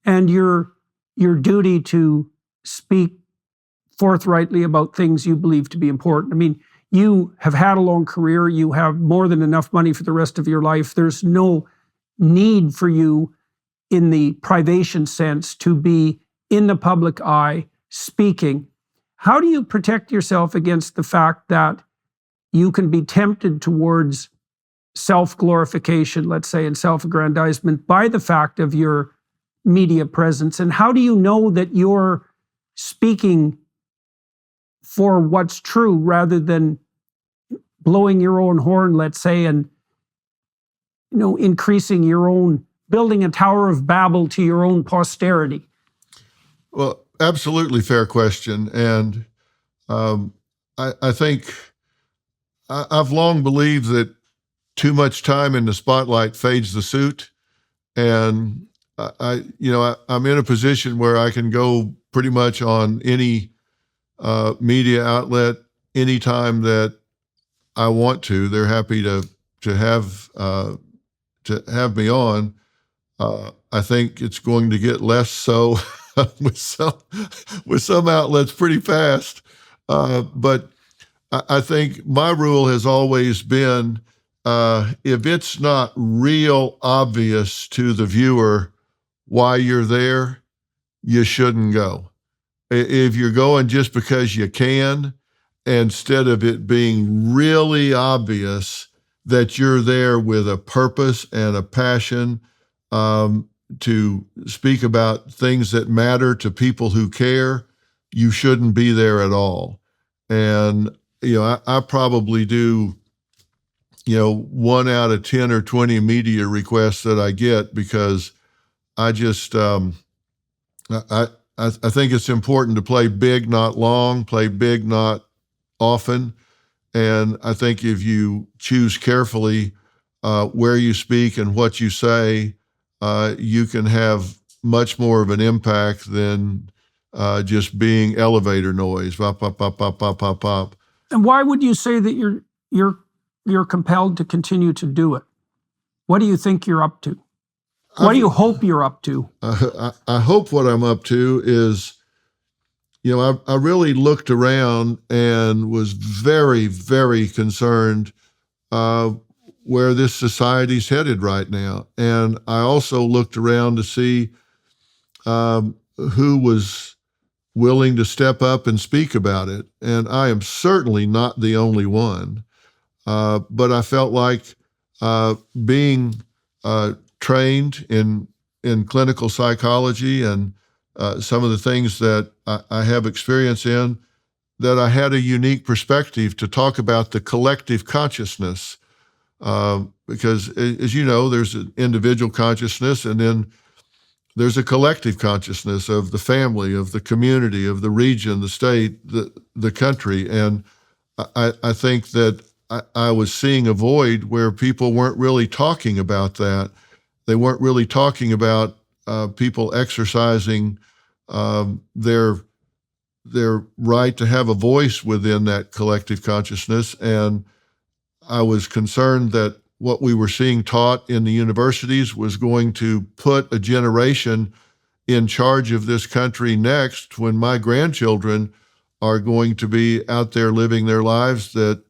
and your duty to speak forthrightly about things you believe to be important. I mean, you have had a long career. You have more than enough money for the rest of your life. There's no need for you in the privation sense to be in the public eye speaking. How do you protect yourself against the fact that you can be tempted towards self-glorification, let's say, and self-aggrandizement by the fact of your media presence? And how do you know that you're speaking for what's true rather than blowing your own horn, let's say, and increasing your own, building a Tower of Babel to your own posterity? Well, absolutely fair question. And I think I've long believed that too much time in the spotlight fades the suit. And I'm in a position where I can go pretty much on any media outlet anytime that I want to. They're happy to have me on. I think it's going to get less so with some outlets pretty fast. But I think my rule has always been, if it's not real obvious to the viewer why you're there, you shouldn't go. If you're going just because you can, instead of it being really obvious that you're there with a purpose and a passion to speak about things that matter to people who care, you shouldn't be there at all. And I probably do, 1 out of 10 or 20 media requests that I get because I just, I think it's important to play big, not long, play big, not often. And I think if you choose carefully where you speak and what you say, you can have much more of an impact than just being elevator noise, pop, pop, pop, pop, pop, pop, pop. And why would you say that you're compelled to continue to do it? What do you think you're up to? What do you hope you're up to? I hope what I'm up to is, I really looked around and was very, very concerned where this society's headed right now. And I also looked around to see who was willing to step up and speak about it. And I am certainly not the only one. But I felt like being trained in clinical psychology and some of the things that I have experience in, that I had a unique perspective to talk about the collective consciousness. Because as you know, there's an individual consciousness, and then there's a collective consciousness of the family, of the community, of the region, the state, the country. And I think that I was seeing a void where people weren't really talking about that. They weren't really talking about people exercising their right to have a voice within that collective consciousness. And I was concerned that what we were seeing taught in the universities was going to put a generation in charge of this country next, when my grandchildren are going to be out there living their lives that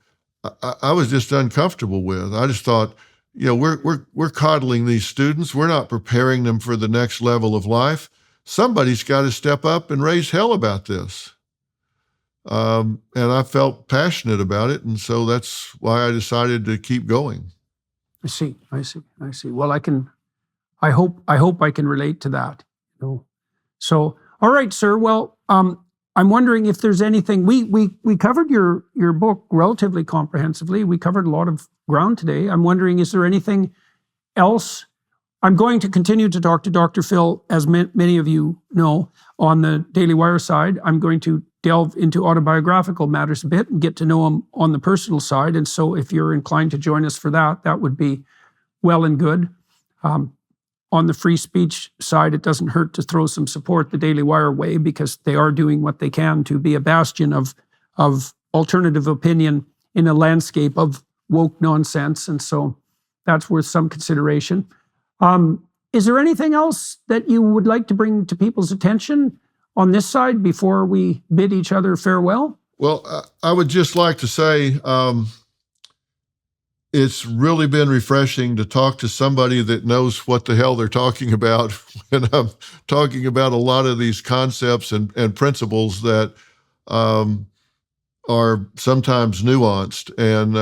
I was just uncomfortable with. I just thought, we're coddling these students. We're not preparing them for the next level of life. Somebody's got to step up and raise hell about this. And I felt passionate about it, and so that's why I decided to keep going. I see. Well, I hope I can relate to that. So, all right, sir. Well, I'm wondering if there's anything we covered your book relatively comprehensively. We covered a lot of ground today. I'm wondering, is there anything else? I'm going to continue to talk to Dr. Phil, as many of you know, on the Daily Wire side. I'm going to delve into autobiographical matters a bit and get to know him on the personal side. And so if you're inclined to join us for that, that would be well and good. On the free speech side, it doesn't hurt to throw some support the Daily Wire way, because they are doing what they can to be a bastion of alternative opinion in a landscape of woke nonsense. And so that's worth some consideration. Is there anything else that you would like to bring to people's attention on this side before we bid each other farewell? Well, I would just like to say it's really been refreshing to talk to somebody that knows what the hell they're talking about when I'm talking about a lot of these concepts and principles that are sometimes nuanced. And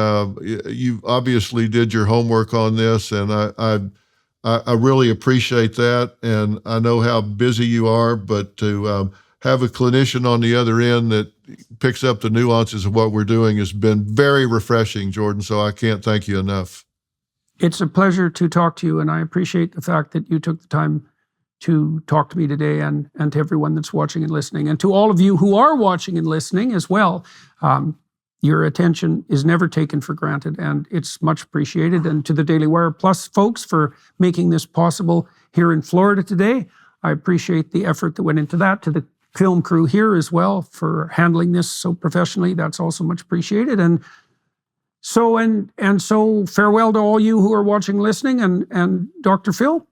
you obviously did your homework on this, and I really appreciate that. And I know how busy you are, but to have a clinician on the other end that picks up the nuances of what we're doing has been very refreshing, Jordan. So I can't thank you enough. It's a pleasure to talk to you, and I appreciate the fact that you took the time to talk to me today, and to everyone that's watching and listening. And to all of you who are watching and listening as well, your attention is never taken for granted, and it's much appreciated. And to the Daily Wire Plus folks for making this possible here in Florida today, I appreciate the effort that went into that. To the film crew here as well for handling this so professionally, that's also much appreciated. And so farewell to all you who are watching, listening, and Dr. Phil,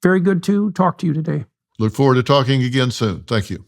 very good to talk to you today. Look forward to talking again soon. Thank you.